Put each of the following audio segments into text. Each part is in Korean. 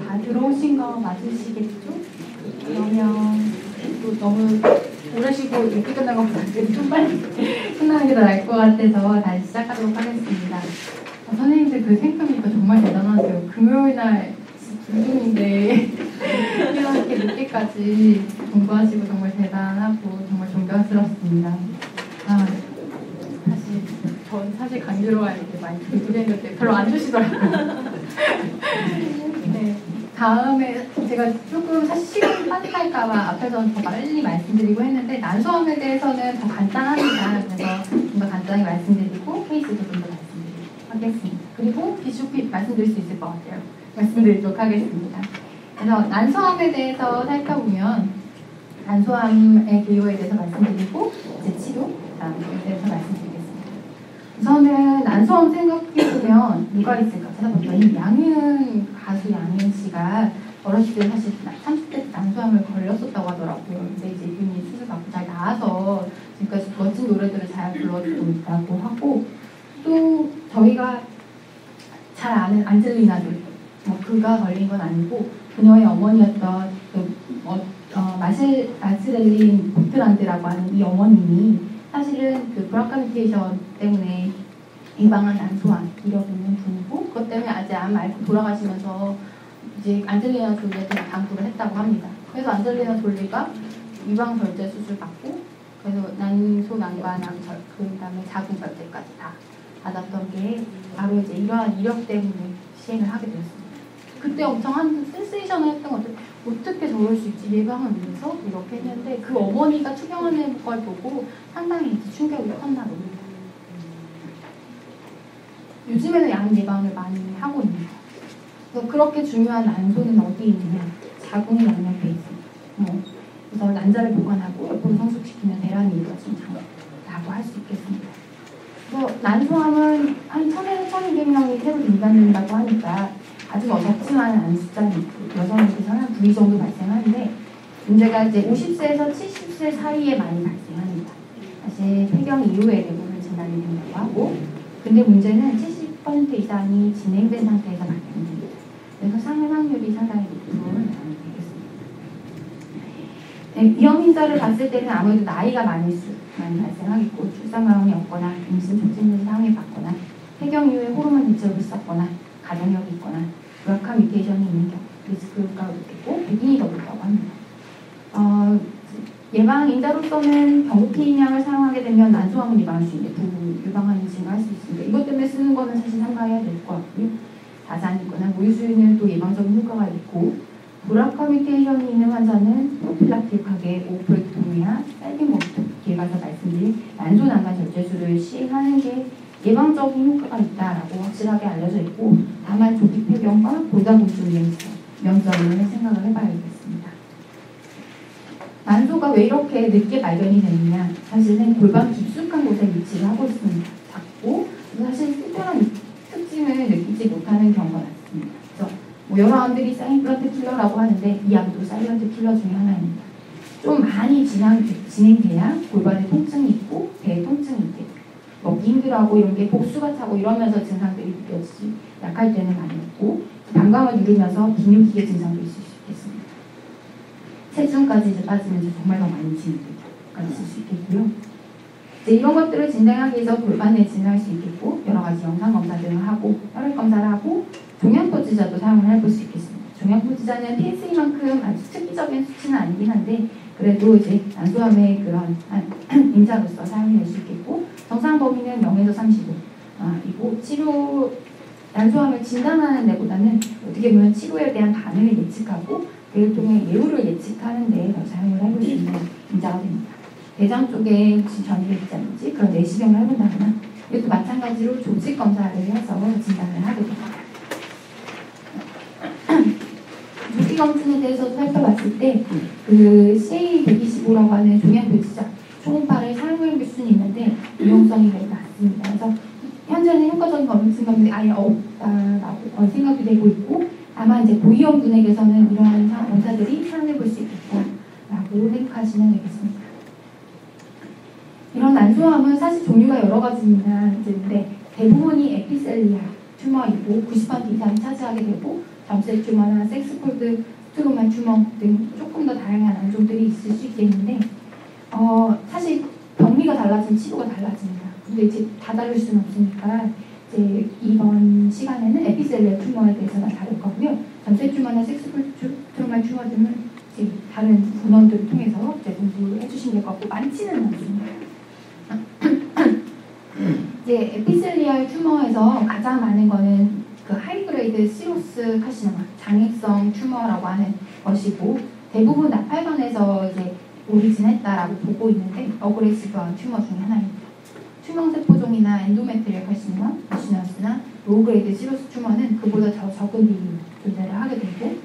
다 들어오신 거 맞으시겠죠? 그러면 또 너무 오래 쉬고 일찍 끝난 것 같은데 좀 빨리 끝나는 게 더 나을 것 같아서 다시 시작하도록 하겠습니다. 선생님들 그 생각이니까 정말 대단하세요. 금요일 날 중중인데 이렇게 늦게까지 공부하시고 정말 대단하고 정말 존경스럽습니다. 사실 강의로 이렇게 많이 준비했는데 별로 안 주시더라고요. 네, 다음에 제가 조금 사실 시간이 빠질까봐 앞에서는 더 빨리 말씀드리고 했는데 난소암에 대해서는 더 간단합니다. 그래서 좀 더 간단히 말씀드리고 케이스도 좀 더 말씀드리도록 하겠습니다. 그리고 비숍이 말씀드릴 수 있을 것 같아요. 말씀드리도록 하겠습니다. 그래서 난소암에 대해서 살펴보면 난소암의 기호에 대해서 말씀드리고 이제 치료에 대해서 말씀드리겠습니다. 우선은 난소암 생각해보면 뭐가 있을까 찾아봤더니 가수 양희은 씨가 어렸을 때 사실 30대 난소암을 걸렸었다고 하더라고요. 근데 이제 이분이 수술받고 잘 나아서 지금까지 멋진 노래들을 잘 불러주고 있다고 하고, 또 저희가 잘 아는 안젤리나 졸리, 그가 걸린 건 아니고 그녀의 어머니였던 마실렐린 보트란드라고 하는 이 어머님이 사실은 그 브라카 뮤테이션 때문에 예방한 난소암 이뤄있는 분이고, 그것 때문에 아직 암 앓고 돌아가시면서 이제 안젤리나 졸리한테 당부를 했다고 합니다. 그래서 안젤리나 졸리가 유방 절제 수술 받고, 그래서 난소 난관 암절, 그 다음에 자궁 절제까지 다 받았던 게 바로 이제 이러한 이력 때문에 시행을 하게 되었습니다. 그때 엄청 한 센세이션을 했던 것 같아요. 어떻게 저럴 수 있지, 예방을 위해서 이렇게 했는데 그 어머니가 투병하는 걸 보고 상당히 충격이 컸나 봅니다. 요즘에는 양 예방을 많이 하고 있습니다. 그래서 그렇게 중요한 난소는 어디에 있느냐, 자궁이 양옆에 있습니다. 그래서 난자를 보관하고 옆으로 성숙시키면 대란이 이루어진다고 할 수 있겠습니다. 그래서 난소암은 한 1000에서 1200명이 새로 진단된다고 하니까 아주 적지만 않은 숫자는 여성에게서는 한 2 정도 발생하는데, 문제가 이제 50세에서 70세 사이에 많이 발생합니다. 사실 폐경 이후에 대부분 진단이 된다고 하고, 근데 문제는 70% 이상이 진행된 상태에서 발생됩니다. 그래서 상해 확률이 상당히 높은 되겠습니다. 위험 인자를 봤을 때는 아무래도 나이가 많이 발생하겠고, 출산 경험이 없거나 임신 촉진을 사용해봤거나 폐경 이후에 호르몬 대체제를 썼거나 가정력이 있거나 브라카 뮤테이션이 있는 경우 리스크가 높겠고 백인이 더 높다고 합니다. 예방 인자로서는 경구피임약을 사용하게 되면 난소암을 예방할 수 있는데 부유방암이 증가할 수 있습니다. 이것 때문에 쓰는 거는 사실 삼가해야 될 것 같고요. 다산이 있거나 모유수유는 또 예방적인 효과가 있고, 브라카 뮤테이션이 있는 환자는 프로필락틱하게 오프렉토미아, 셀빙모트 뒤에 가서 말씀드린 난소 난관 절제술을 시행하는 게 예방적인 효과가 있다라고 확실하게 알려져 있고, 다만 조기 폐경과 골다공증 위험성을 생각을 해봐야겠습니다. 난소가 왜 이렇게 늦게 발견이 되느냐, 사실은 골반 깊숙한 곳에 위치를 하고 있습니다. 작고 사실 특별한 특징을 느끼지 못하는 경우가 많습니다. 그래서 여러 암들이 사이런트 킬러라고 하는데 이 암도 사이런트 킬러 중에 하나입니다. 좀 많이 진행돼야 골반에 통증이 있고 배에 통증이 있게, 먹기 힘들어하고 이런 게 복수가 차고 이러면서 증상들이 느껴지지, 약할 때는 많이 없고 방광을 누르면서 비뇨기계 증상도 있을 수 있겠습니다. 체중까지 이제 빠지면서 정말 더 많이 진행되기가 있을 수 있겠고요. 이제 이런 것들을 진단하기 위해서 골반에 진행할 수 있겠고, 여러 가지 영상 검사 등을 하고 혈액 검사를 하고 종양포지자도 사용을 해볼 수 있겠습니다. 종양포지자는 PSA만큼 아주 특이적인 수치는 아니긴 한데 그래도 이제 난소암의 그런 인자로서 사용될 수 있겠고, 정상 범위는 0에서 35. 그리고 치료 난소암을 진단하는 데보다는 어떻게 보면 치료에 대한 반응을 예측하고 그를 통해 예후를 예측하는 데 더 사용을 해볼 수 있는 인자가 됩니다. 대장 쪽에 혹시 전이가 있지 않는지 그런 내시경을 해본다거나, 이것도 마찬가지로 조직 검사를 해서 진단을 하게 됩니다. 조직 검진에 대해서 살펴봤을 때 그 CA125라고 하는 종양표지자 초음파를 사용해 볼 수는 있는데 유용성이 매우 낮습니다. 그래서 현재는 효과적인 검진 방법이 아예 없다라고 생각이 되고 있고, 아마 이제 고위험 분에게서는 이러한 검사들이 사용해 볼 수 있겠다라고 생각하시면 되겠습니다. 이런 난소암은 사실 종류가 여러 가지입니다. 근데 대부분이 에피셀리아 튜머이고 90% 이상이 차지하게 되고, 점셋 튜머나 섹스콜드 스트로마 튜머 등 조금 더 다양한 안종들이 있을 수 있겠는데 사실 병리가 달라지면 치료가 달라집니다. 근데 이제 다 다를 수는 없으니까 이제 이번 시간에는 에피셀리아 튜머에 대해서만 다룰 거고요. 점셋 튜머나 섹스콜드 스트로마 튜머 등은 이제 다른 분원들을 통해서 이제 공부해 주시면 될 것 같고 많지는 않습니다. 이제 에피셀리알 튜머에서 가장 많은 거는 그 하이그레이드 시로스 카시노마, 장액성 튜머라고 하는 것이고 대부분 나팔관에서 이제 오리진했다라고 보고 있는데 어그레시브한 튜머 중에 하나입니다. 투명세포종이나 엔도메트리얼 카시노마, 마시너스나 로우그레이드 시로스 튜머는 그보다 더 적은 비율 존재를 하게 되고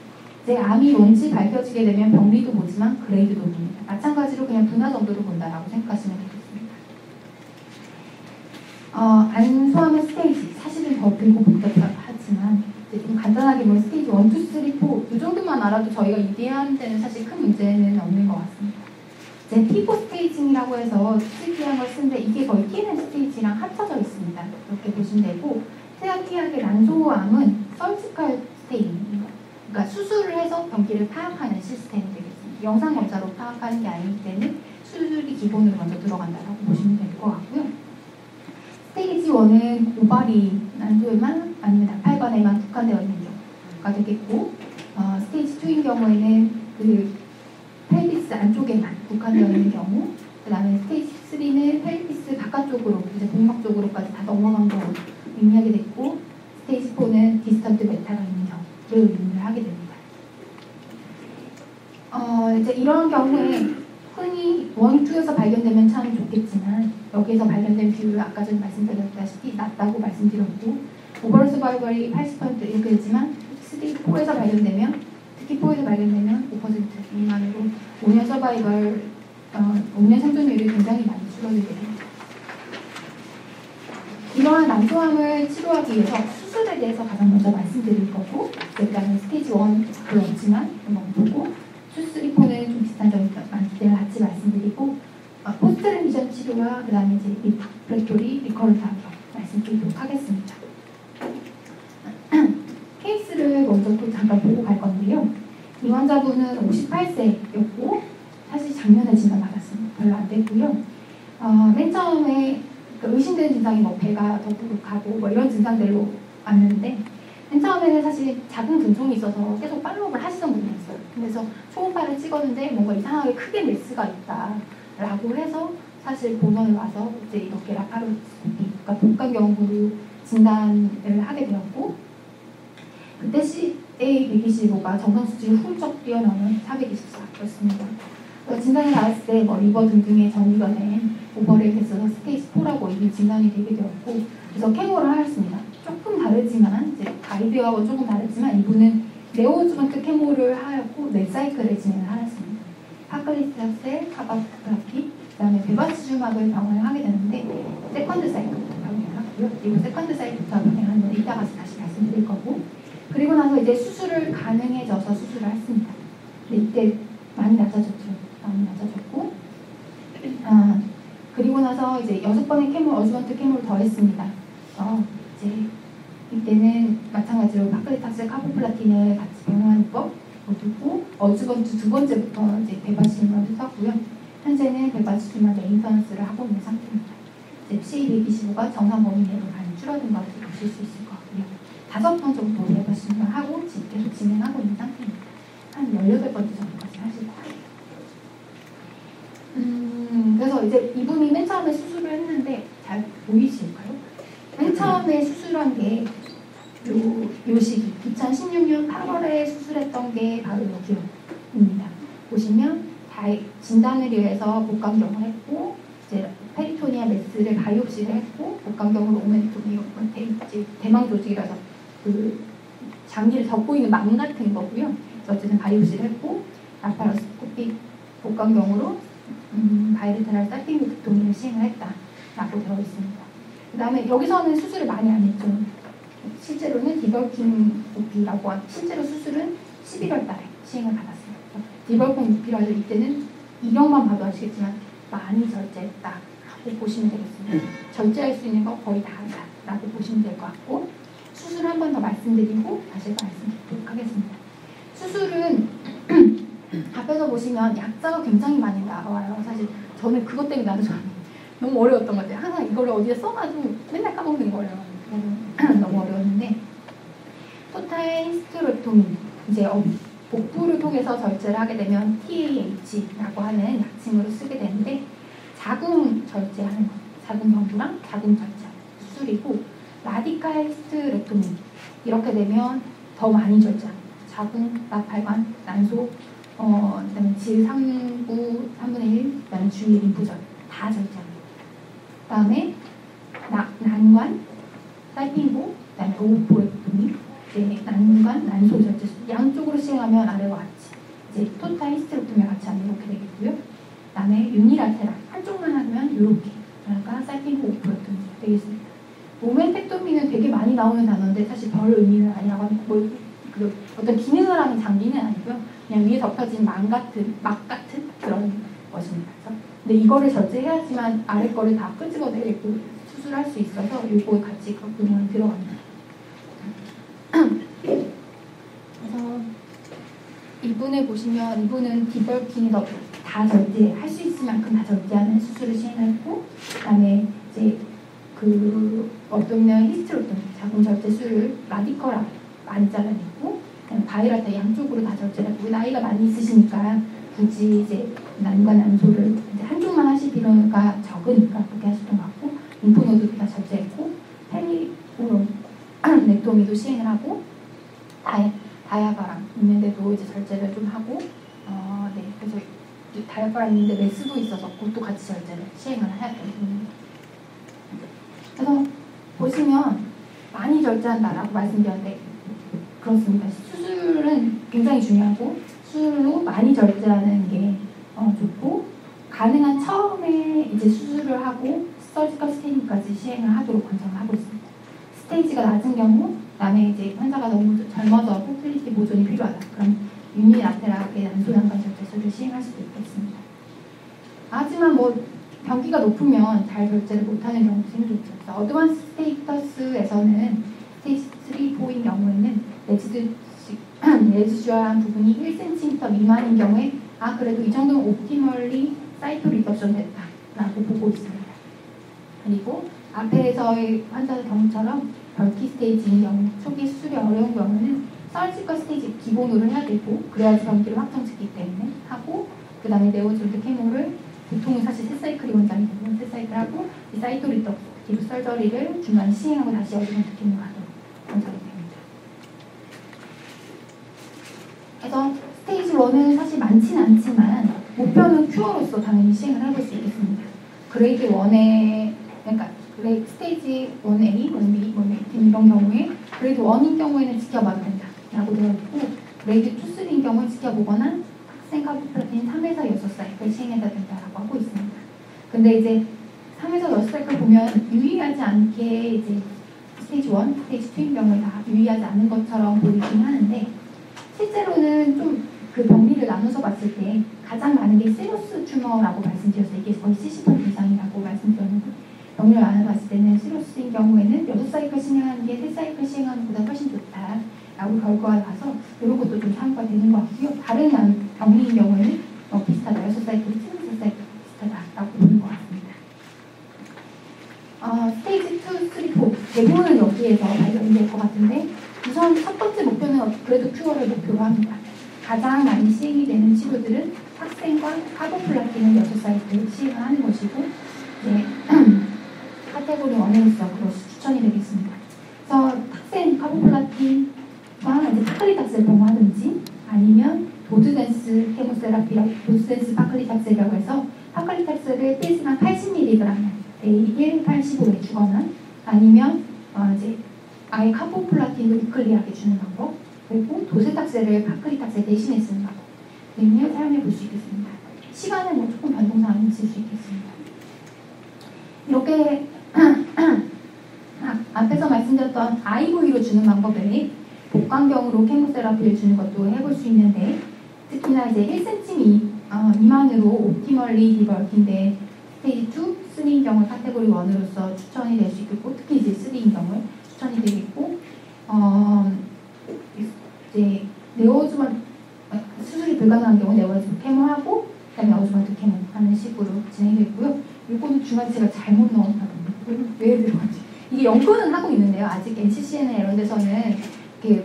이제 암이 원치 밝혀지게 되면 병리도 보지만 그레이드도 봅니다. 마찬가지로 그냥 분화 정도로 본다라고 생각하시면 되겠습니다. 안소함의 스테이지, 사실은 더 길고 복잡하지만 좀 간단하게 보면 스테이지 1, 2, 3, 4 이 정도만 알아도 저희가 이해하는 데는 사실 큰 문제는 없는 것 같습니다. 이제 피보 스테이징이라고 해서 특이한 걸 쓰는데 이게 거의 TNF 스테이지랑 합쳐져 있습니다. 이렇게 보시면 되고 특이하게 란소암은 서지컬 스테이징입니다. 그러니까 수술을 해서 병기를 파악하는 시스템이 되겠습니다. 영상 검사로 파악하는 게 아니기 때문에 수술이 기본으로 먼저 들어간다고 보시면 될 것 같고요. 스테이지 1은 오바리 난소에만 아니면 나팔관에만 국한되어 있는 경우가 되겠고 스테이지 2인 경우에는 그 펠비스 안쪽에만 국한되어 있는 경우 그 다음에 스테이지 3는 펠비스 바깥쪽으로 이제 복막 쪽으로까지 다 넘어간 경우 의미하게 됐고 스테이지 4는 디스턴트 메타가 있는 경우를 의미를 하게 됩니다. 이제 이런 경우에 흔히 1, 2에서 발견되면 참 좋겠지만 여기에서 발견된 비율은 아까 전에 말씀드렸다시피 낮다고 말씀드렸고 오버롤 서바이벌이 80% 이렇게 되지만 4에서 발견되면 특히 4에서 발견되면 5% 미만으로 5년 서바이벌 5년 생존율이 굉장히 많이 줄어들게 됩니다. 이러한 난소암을 치료하기 위해서 수술에 대해서 가장 먼저 말씀드릴 거고 그 다음에 스테이지 1 별로 없지만 한번 보고 수술 4는 좀 비슷한 점이 많기 때문에 같이 말씀드리고 포스트 레미션 치료와 그 다음에 이제 리프레토리 리커런트 경 말씀드리도록 하겠습니다. 케이스를 먼저 또 잠깐 보고 갈 건데요. 이 환자분은 58세였고 사실 작년에 진단받았습니다. 별로 안 됐고요. 맨 처음에 의심되는 증상이 뭐 배가 더부룩하고 뭐 이런 증상들로 왔는데 맨 처음에는 사실 작은 근총이 있어서 계속 팔로우업을 하시던 분이었어요. 그래서 초음파를 찍었는데 뭔가 이상하게 크게 메스가 있다라고 해서 사실 본원에 와서 이제 이렇게 라파로스코피, 그러니까 복강경으로 진단을 하게 되었고 그때 CA125가 정상 수치를 훌쩍 뛰어넘은 424였습니다. 진단을 나왔을 때 뭐 리버 등등의 전이가 된 오버랩 개수가 스테이지 4라고 이미 진단이 되게 되었고 그래서 케모를 하였습니다. 조금 다르지만 이제 가이드하고 조금 다르지만 이분은 네오주먼트 케모를 하였고 네 사이클을 진행을 하였습니다. 파클리스타셀, 카바프라피, 그다음에 베바치주막을 병원을 하게 되는데 세컨드 사이클부터 병행을 하고요. 그리고 세컨드 사이클부터 병행하는데 이따가 다시 말씀드릴 거고 그리고 나서 이제 수술을 가능해져서 수술을 했습니다. 근데 이때 많이 낮아졌죠. 많이 낮아졌고 그리고 나서 이제 6번의 케모, 어주먼트 케모를 더 했습니다. 이제 이때는 마찬가지로 파클리타스 카보플라틴을 같이 병행하는 법 두고 어주먼트 두 번째부터 이제 베바시즘을 썼고요. 현재는 베바시즘과 메인터넌스를 하고 있는 상태입니다. 이제 CA125가 정상 범위 내로 많이 줄어든 것을 보실 수 있을 것 같고요. 5번 정도 베바시즘을 하고 계속 진행하고 있는 상태입니다. 한 18번째 정도까지 하실 거예요. 그래서 이제 이분이 맨 처음에 수술을 했는데 잘 보이실까요? 맨 처음에 수술한 게 요 시기 2016년 8월에 수술했던 게 바로 여기입니다. 보시면 진단을 위해서 복강경을 했고 이제 페리토니아 메스를 바이옵시를 했고 복강경으로 오멘토미 대망 조직이라서 그 장기를 덮고 있는 망 같은 거고요. 어쨌든 바이옵시를 했고 라파로스코픽 복강경으로 바이레테랄 살핑교통을 시행을 했다라고 되어 있습니다. 그 다음에 여기서는 수술을 많이 안 했죠. 실제로는 디벌킹 오피라고 실제로 수술은 11월 달에 시행을 받았어요. 디벌킹 오피라도 이때는 이력만 봐도 아시겠지만 많이 절제했다라고 보시면 되겠습니다. 절제할 수 있는 거 거의 다 한다라고 보시면 될 것 같고 수술 한 번 더 말씀드리고 다시 말씀드리도록 하겠습니다. 수술은 앞에서 보시면 약자가 굉장히 많이 나와요. 사실 저는 그것 때문에 나도 너무 어려웠던 것 같아요. 항상 이거를 어디에 써가지고 맨날 까먹는 거예요. 너무 어려웠는데 토탈 히스테렉토미 이제 복부를 통해서 절제를 하게 되면 TAH라고 하는 약칭으로 쓰게 되는데 자궁 절제하는 거, 자궁 견부랑 자궁 절제하는 수술이고 라디칼 히스테렉토미 이렇게 되면 더 많이 절제합니다. 자궁, 나팔관, 난소, 그다음에 질, 상부 3분의 1, 그다음에 주위 림프절 다 절제합니다. 그다음에 난관, 살핑고, 그다음에 오보렉토미, 이제 난관, 난소 절제 양쪽으로 시행하면 아래와 같이 이제 토탈 히스테렉토미와 같이 하면 이렇게 되겠고요. 그다음에 유니라테랄 한쪽만 하면 이렇게 그러니까 살핑고 오보렉토미 되겠습니다. 모멘텍토미는 되게 많이 나오는 단어인데 사실 별 의미는 아니라고 하면 어떤 기능을 하는 장비는 아니고요. 그냥 위에 덮여진 막 같은 그런 것입니다. 근데 이거를 절제해야지만 아래 거를 다 끄집어내고 수술할 수 있어서 요거에 같이 그냥 들어갑니다. 그래서 이분을 보시면 이분은 디벌킹이 다 절제할 수 있을 만큼 다 절제하는 수술을 시행했고 그다음에 이제 그 어떤 히스테렉토미 자궁 절제 수를 라디컬하게 많이 잘라냈고 바이랄 양쪽으로 다 절제를 했고 나이가 많이 있으시니까 굳이 이제 난과 난소를 이제 한쪽만 하실 필요가 적으니까 그렇게 하셨던 것 같고 림프노드도 다 절제했고 페리오렉토미도 시행을 하고 다이아바람 있는데도 이제 절제를 좀 하고 네 그래서 다이아바람 있는데 메스도 있어서 그것도 같이 절제를 시행을 해야 됩니다. 그래서 보시면 많이 절제한다라고 말씀드렸는데 그렇습니다. 수술은 굉장히 중요하고 수술로 많이 절제하는 게 좋고 가능한 처음에 이제 수술을 하고 서지컬 스테이징까지 시행을 하도록 권장을 하고 있습니다. 스테이지가 낮은 경우 그다음에 이제 환자가 너무 젊어서 포틀리티 보존이 필요하다. 그럼 유니라테랄하게 난소난관 절제술을 시행할 수도 있겠습니다. 하지만 뭐 병기가 높으면 잘 절제를 못하는 경우도 생기죠. 어드밴스 스테이터스에서는 스테이지 3, 4인 경우에는 레지주얼한 부분이 1cm 미만인 경우에 그래도 이 정도면 옵티멀리 사이토 리덕션 됐다라고 보고 있습니다. 그리고 앞에서의 환자 경우처럼 벌키 스테이지인 경우 초기 수술이 어려운 경우는 서지컬 스테이지 기본으로 해야 되고 그래야지 병기를 확정짓기 때문에 하고 그 다음에 네오졸드 케모를 보통은 사실 세사이클이 원장이거든요. 세사이클하고 이 사이토 리덕티브 설저리를 중간에 시행하고 다시 어드밴스 케모를 하도록 권장이 됩니다. 그래서 스테이지 1은 사실 많지는 않지만 목표는 큐어로서 당연히 시행을 해볼 수 있겠습니다. 그레이드 1에 그러니까 스테이지 1A, 1B, 1A 이런 경우에 그레이드 1인 경우에는 지켜봐도 된다라고 되어 있고 그레이드 2, 3인 경우에 지켜보거나 학생 카보플라틴 3에서 6사이클 시행해야 된다라고 하고 있습니다. 근데 이제 3에서 6사이클 보면 유의하지 않게 이제 스테이지 1, 스테이지 2인 경우에 다 유의하지 않는 것처럼 보이긴 하는데 실제로는 좀 그 병리를 나눠서 봤을 때 가장 많은 게 시러스 튜머라고 말씀드렸어요. 이게 거의 70% 이상이라고 말씀드렸는데 병리를 나눠 봤을 때는 시러스인 경우에는 6사이클 시행하는 게 3사이클 시행하는 것보다 훨씬 좋다라고 결과가 나서 이런 것도 좀 참고가 되는 것 같고요. 다른 병리인 경우에는 비슷하다. 6사이클, 7사이클 비슷하다라고 보는 것 같습니다. 스테이지 2, 3, 4 대부분은 여기에서 발견이 될 것 같은데 우선 첫 번째 목표는 그래도 큐어를 목표로 합니다. 가장 많이 시행이 되는 치료들은 학생과 카보플라틴을 6사이클 시행을 하는 것이고 네, 카테고리 1에서 그것이 추천이 되겠습니다. 그래서 학생 카보플라틴과 이제 파클리탁셀 병하든지 아니면 도드댄스 케모세라피라고 도드댄스 파클리탁셀이라고 해서 파클리탁셀을 필스당 80mg 매일 1, 85에 주거나 아니면 이제 아예 카보플라틴을 위클리하게 주는 방법 그리고 도세탁셀을 파클리탁셀 대신에 쓰는 방법 등을 사용해 볼 수 있겠습니다. 시간은 뭐 조금 변동사항이 있을 수 있겠습니다. 이렇게 앞에서 말씀드렸던 IV로 주는 방법 외에 복강경으로 케모세라피를 주는 것도 해볼 수 있는데 특히나 이제 1cm 미만으로 옵티멀리 디벌킹인데 스테이지 2, 3인 경우 카테고리 1으로서 추천이 될 수 있겠고 특히 이제 3인 경우에 추천이 되겠고 이제 네오즈먼트 수술이 불가능한 경우 네오즈먼트 케모하고 그다음에 어즈먼트 케모 하는 식으로 진행됐고요. 이거는 중간에 제가 잘못 넣었다던데 왜 들어갔지? 이게 연구는 하고 있는데요. 아직 NCCN이나 이런 데서는 이렇게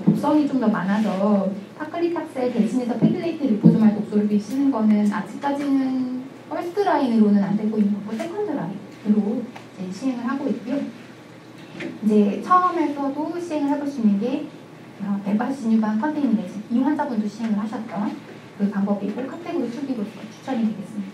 독성이 좀 더 많아서 파클리탁셀 대신해서 페길레이트 리포소말 독소를 쓰는 거는 아직까지는 퍼스트 라인으로는 안 되고 있는 거고 세컨드 라인으로 이제 시행을 하고 있고요. 이제 처음에서도 시행을 해볼 수 있는 게 베바시뉴반 컨테이미네이션 이 환자분도 시행을 하셨던 그 방법이고 카테고리 2B로서 추천이 되겠습니다.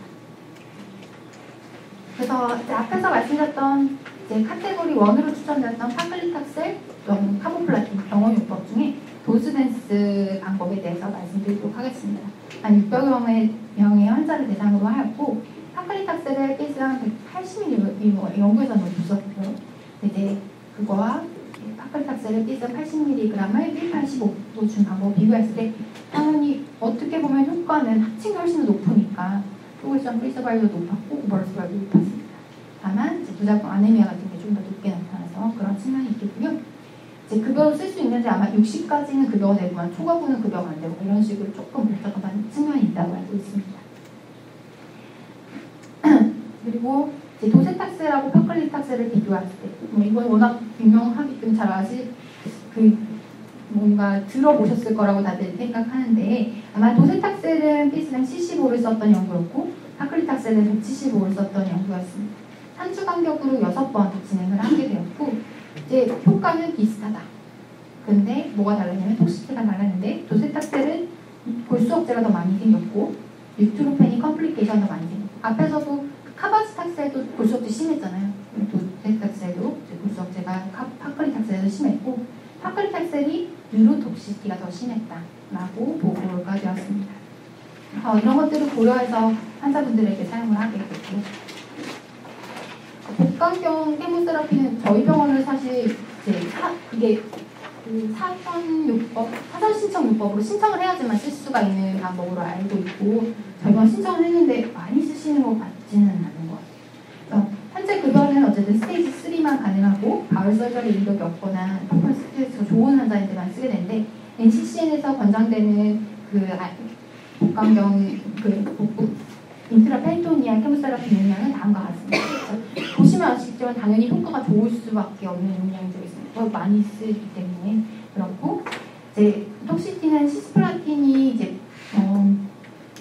그래서 이제 앞에서 말씀드렸던 이제 카테고리 1으로 추천드렸던 파클리탁셀 또는 카보플라틴 경험요법 중에 도즈댄스 방법에 대해서 말씀드리도록 하겠습니다. 한 600여 명의 환자를 대상으로 하였고 파클리탁셀을 일상 180mg 연구에서는 있었고요. 이제 그거와 파클리탁셀을 일상 80mg을 185로 준 방법 비교했을 때 당연히 어떻게 보면 효과는 합칭이 훨씬 더 높으니까 프로그레션 프리 서바이벌도 높았고 오버럴 서바이벌도 높았습니다. 다만 이제 부작용 아네미아 같은 게 좀 더 높게 나타나서 그런 측면이 있겠고요. 이제 급여로 쓸 수 있는데 아마 60까지는 급여가 되고만 초과부는 급여가 안 되고 이런 식으로 조금 복잡한 측면이 있다고 알고 있습니다. 그리고 이제 도세탁셀하고 파클리탁셀을 비교했을 때, 이건 워낙 유명하기 때문에 잘 아실 뭔가 들어보셨을 거라고 다들 생각하는데 아마 도세탁셀은 피스랑 75를 썼던 연구였고 파클리탁셀은 175를 썼던 연구였습니다. 3주 간격으로 6번 진행을 하게 되었고 이제 효과는 비슷하다. 근데 뭐가 달랐냐면 톡시티가 달랐는데 도세탁셀은 골수억제가 더 많이 생겼고 뉴트로페닌 컴플리케이션이 더 많이 생겼고 앞에서도 카바치탁셀도 골수억제 심했잖아요. 도세탁셀도 골수억제가 파클리탁셀에서 심했고 파클리탁셀이 뉴로톡시티가 더 심했다라고 보고가 되었습니다. 이런 것들을 고려해서 환자분들에게 사용을 하게 됐고 복강경 케모세라피는 저희 병원을 사실 이제 그게 사전 신청 요법으로 신청을 해야지만 쓸 수가 있는 방법으로 알고 있고 저희 병원 신청을 했는데 많이 쓰시는 것 같지는 않은 것 같아요. 현재 급여는 어쨌든 스테이지 3만 가능하고 바울 설저리 이력이 없거나 퍼포먼스 스트레스가 좋은 환자들만 쓰게 되는데 NCCN에서 권장되는 복강경 인트라페리토니아 케모세라피 용량은 다음과 같습니다. 보시면 아시겠지만 당연히 효과가 좋을 수밖에 없는 용량이 되겠습니다. 더 많이 쓰기 때문에 그렇고 이제 톡시티는 시스플라틴이 이제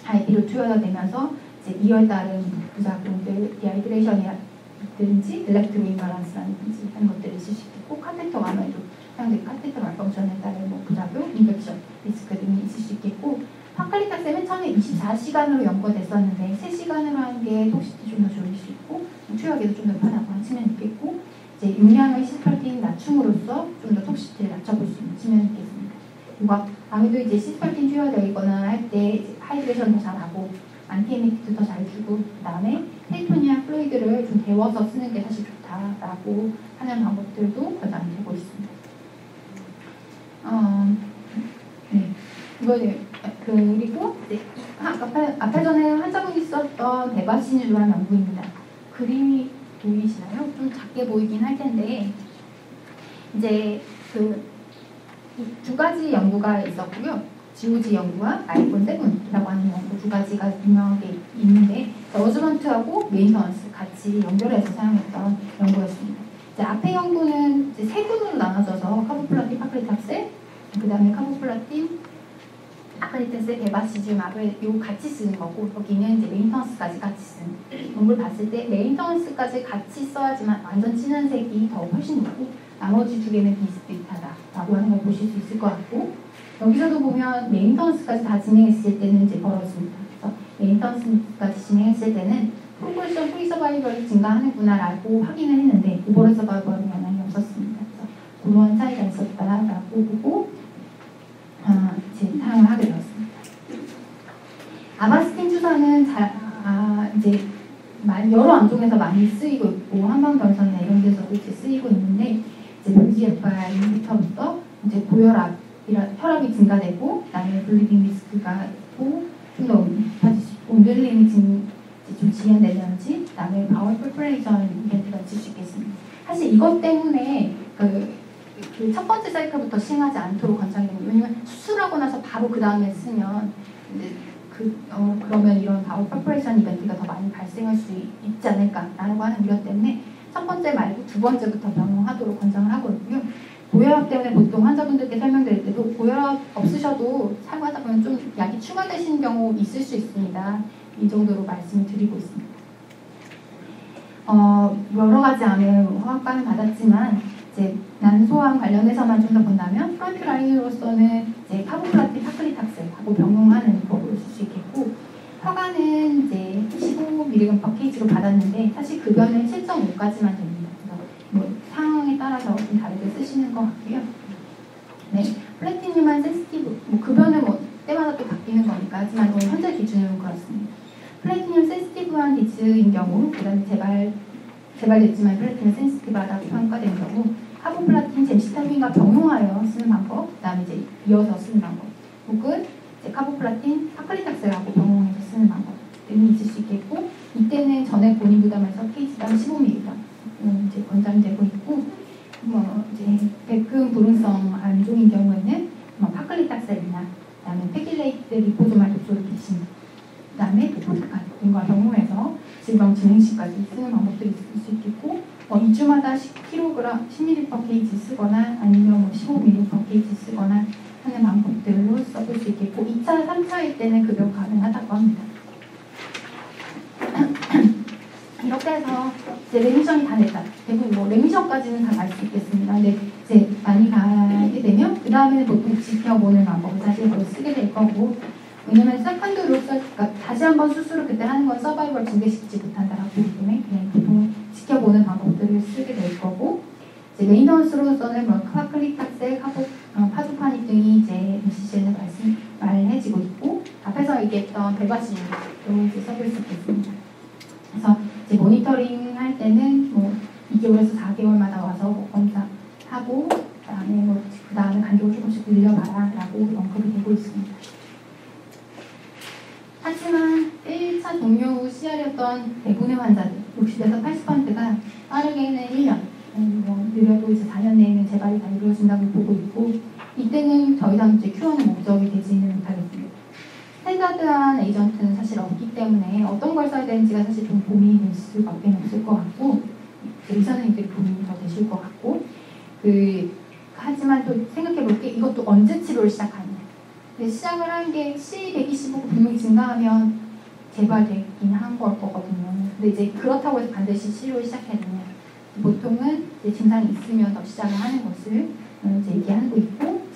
IP로 투여가 되면서 이제 이에 따른 부작용들 디하이드레이션이라든지 일렉트로 임바란스라든지 하는 것들을 있을 수 있고 카테터 감에도 사용된 카테터 말펑션에 따른 부작용, 인펙션 리스크 등이 있을 수 있겠고 파클리탁셀은 처음에 24시간으로 연구됐었는데 3시간으로 하는 게 톡시티 좀 더 좋을 수 있고 투여하기도 좀 더 편하고 한 측면이 있겠고 이제 용량의 시스팔틴 낮춤으로써 좀 더 톡시티를 낮춰볼 수 있는 측면이 있겠습니다. 그리고 아무래도 이제 시스팔틴 투여되어 있거나 할 때 하이드레이션 더 잘하고 안티에미틱도 더 잘 주고 그 다음에 페리토니아 플루이드를 좀 데워서 쓰는 게 사실 좋다라고 하는 방법들도 권장이 되고 있습니다. 네. 이거는 그리고 이제 앞에 전에 환자분이 썼던 베바시뉴란 연구입니다. 그림이 보이시나요? 좀 작게 보이긴 할 텐데 이제 두 가지 연구가 있었고요. GOG 연구와 아이폰 7이라고 하는 연구 두 가지가 유명하게 있는데 어즈먼트하고 메인터넌스 같이 연결해서 사용했던 연구였습니다. 이제 앞에 연구는 이제 세 군으로 나눠져서 카보플라틴, 파클리탁셀, 그 다음에 카보플라틴, 파클리탁셀, 베바시즈맙을 요 같이 쓰는 거고 여기는 이제 메인터넌스까지 같이 쓰는 연구를 봤을 때 메인터넌스까지 같이 써야지만 완전 진한 색이 더 훨씬 높고 나머지 두 개는 비슷비슷하다라고 하는 걸 보실 수 있을 것 같고 여기서도 보면 메인터넌스까지 다 진행했을 때는 이제 벌어집니다. 그래서 메인터넌스까지 진행했을 때는 프로그레션 프리 서바이벌이 증가하는구나라고 확인을 했는데 오버럴 서바이벌은 영향이 없었습니다. 그래서 그런 차이가 있었다라고 보고 이제 사용을 하게 되었습니다. 아바스틴 주사는 이제 여러 암종에서 많이 쓰이고 있고 한방병선이나 이런 데서도 이제 쓰이고 있는데 이제 VEGFR 인히비터부터 이제 혈압이 증가되고 그다음에 블리딩 리스크가 있고 좀 더 온들림이 좀 지연되는지 그다음에 바울 퍼퍼레이션 이벤트가 있을 수 있겠습니다. 사실 이것 때문에 그 첫 번째 사이클부터 시행하지 않도록 권장이 됩니다. 왜냐면 수술하고 나서 바로 그 다음에 쓰면 이제 그러면 이런 바울 퍼퍼레이션 이벤트가 더 많이 발생할 수 있지 않을까라고 하는 우려 때문에 첫 번째 말고 두 번째부터 병용하도록 권장을 하고 있고요. 고혈압 때문에 보통 환자분들께 설명드릴 때도 고혈압 없으셔도 사용하다 보면 좀 약이 추가되시는 경우 있을 수 있습니다. 이 정도로 말씀을 드리고 있습니다. 여러 가지 암의 허가는 받았지만 이제 난소암 관련해서만 좀 더 본다면 프론트라인으로서는 이제 카보플라틴 파클리탁셀하고 병용하는 법으로 쓸 수 있겠고 허가는 이제 15mg/kg로 받았는데 사실 급여는 7.5까지만 됩니다. 그래서 뭐 상황에 따라서 좀 다르게 쓰시는 것 같고요. 네, 플래티늄한 센시티브 뭐 급여는 뭐 때마다 또 바뀌는 거니까 하지만 현재 기준으로 그렇습니다. 플래티늄 센시티브한 디즈인 경우 그다음에 재발됐지만 플래티늄 센시티브하다고 평가된 경우 카보플라틴 젬시타빈과 병용하여 쓰는 방법, 그다음에 이제 이어서 쓰는 방법, 혹은 이제 카보플라틴 파클리탁셀하고 병용해서 쓰는 방법 등이 있을 수 있겠고 이때는 전액 본인 부담에서 kg당 15mg 이제 권장되고 있고 뭐 이제 백금 불응성 암종인 경우에는 뭐 파클리탁셀이나 그다음에 페길레이트 리포소말 독소르피신 그다음에 토포스칸 등과 병용해서 질병 진행 시까지 쓰는 방법들이 있을 수 있겠고 2주마다 10kg, 10ml/kg 쓰거나 아니면 뭐 15ml/kg 쓰거나 하는 방법들로 써볼 수 있겠고 2차, 3차일 때는 급여 가능하다고 합니다. 이렇게 해서 이제 레미션이 다 됐다. 대부분 뭐 레미션까지는 다 갈 수 있겠습니다. 근데 이제 많이 가게 되면 그 다음에는 보통 지켜보는 방법을 다시 한번 쓰게 될 거고 왜냐면 세컨드로 그러니까 다시 한번 수술을 그때 하는 건 서바이벌 증대시키지 못한다라고 보기 때문에 그냥 보통 지켜보는 방법들을 쓰게 될 거고 이제 메인턴스로서는 뭐 파클리탁셀, 파주파닉 등이 이제 MCC에는 말해지고 있고 앞에서 얘기했던 베바신도 이제 써볼 수 있겠습니다. 그래서 이제 모니터링 할 때는 뭐 2개월에서 4개월마다 와서 뭐 검사하고 그다음에 뭐 그다음에 간격을 조금씩 늘려봐라라고 언급이 되고 있습니다. 하지만 1차 종료 후 CR이었던 대부분의 환자들 60에서 80%가 빠르게는 1년, 뭐 느려도 이제 4년 내에는 재발이 다 이루어진다고 보고 있고 이때는 더 이상 이제 큐어는 목적이 되지는 못하겠습니다. 스탠다드한 에이전트는 사실 없기 때문에 어떤 걸 써야 되는지가 사실 좀 고민이 될 수밖에 없을 것 같고 의사 선생님들이 고민이 더 되실 것 같고 하지만 또 생각해볼 게 이것도 언제 치료를 시작하느냐 시작을 한 게 C125가 분명히 증가하면 재발되긴 한 걸 거거든요. 근데 이제 그렇다고 해서 반드시 치료를 시작해야 되냐 보통은 이제 증상이 있으면 더 시작을 하는 것을 이제 얘기하고 있고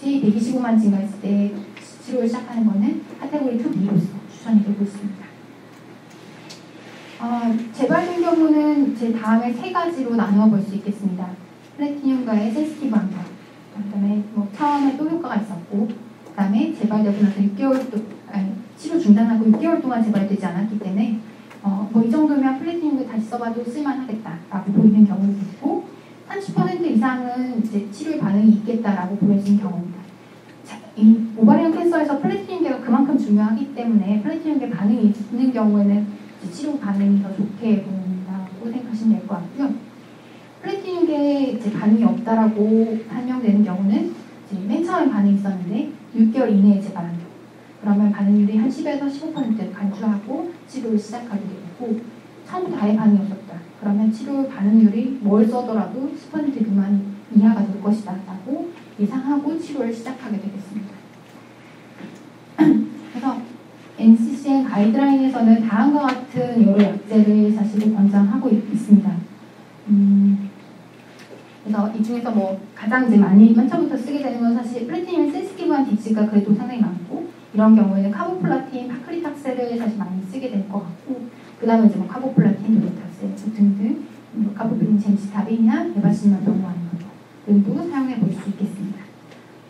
C125만 증가했을 때 치료를 시작하는 것은 카테고리 2B로서 추천이 되고 있습니다. 재발된 경우는 제 다음에 세 가지로 나누어 볼 수 있겠습니다. 플래티늄과의 센시티브한 것, 그다음에 뭐 처음에 또 효과가 있었고, 그다음에 재발되고 나서 6개월 치료 중단하고 6개월 동안 재발되지 않았기 때문에 뭐 이 정도면 플래티늄을 다시 써봐도 쓸만하겠다라고 보이는 경우도 있고, 30% 이상은 이제 치료에 반응이 있겠다라고 보여지는 경우입니다. 이 오바리언 캔서에서 플래티늄계가 그만큼 중요하기 때문에 플래티늄계 반응이 있는 경우에는 치료 반응이 더 좋게 보인다고 생각하시면 될 것 같고요. 플래티늄계 이제 반응이 없다라고 판명되는 경우는 이제 맨 처음에 반응이 있었는데 6개월 이내에 재발한 경우. 그러면 반응률이 한 10에서 15% 간주하고 치료를 시작하게 되고 처음부터 아예 반응이 없었다. 그러면 치료 반응률이 뭘 써더라도 10% 미만 이하가 될 것이다 라고 예상하고 치료를 시작하게 되겠습니다. 그래서 NCCN 가이드라인에서는 다음과 같은 여러 약제를 사실은 권장하고 있습니다. 그래서 이 중에서 뭐 가장 이제 맨 처음부터 쓰게 되는 건 사실 플래티늄 센시티브한 디지가 그래도 상당히 많고 이런 경우에는 카보플라틴, 파클리탁셀을 사실 많이 쓰게 될 것 같고 그 다음에 이제 뭐 카보플라틴, 도르탁셀 등등 카보플린 젬시타빈이나 베바신만 병용하는 등도 사용해 볼 수 있겠습니다.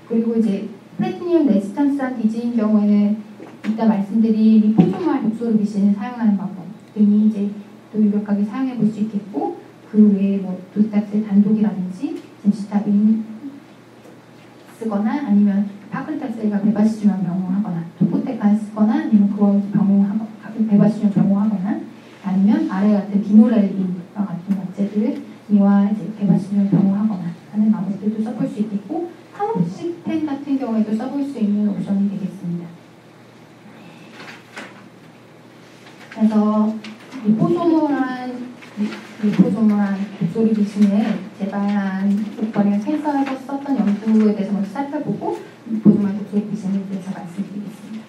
그리고 이제 플래티늄 레지스턴스한 디지인 경우에는 이따 말씀드린 리포소말 독소르비신을 사용하는 방법 등이 이제 또 유력하게 사용해 볼 수 있겠고 그 외에 뭐 도르탁셀 단독이라든지 젬시타빈 쓰거나 아니면 파클리탁셀과 베바시주만 병용하거나 토포테칸 쓰거나 아니면 그걸 병용하거나 베바시주만 병용하거나 아니면 아래 같은 비노렐린과 같은 약제들 이와 이제 베바시주만 병용하거나 하는 방법들도 써볼 독소리비신을 재발한 목발의 캔서에서 썼던 연구에 대해서 먼저 살펴보고 리포소말 독소리비신에 대해서 말씀드리겠습니다.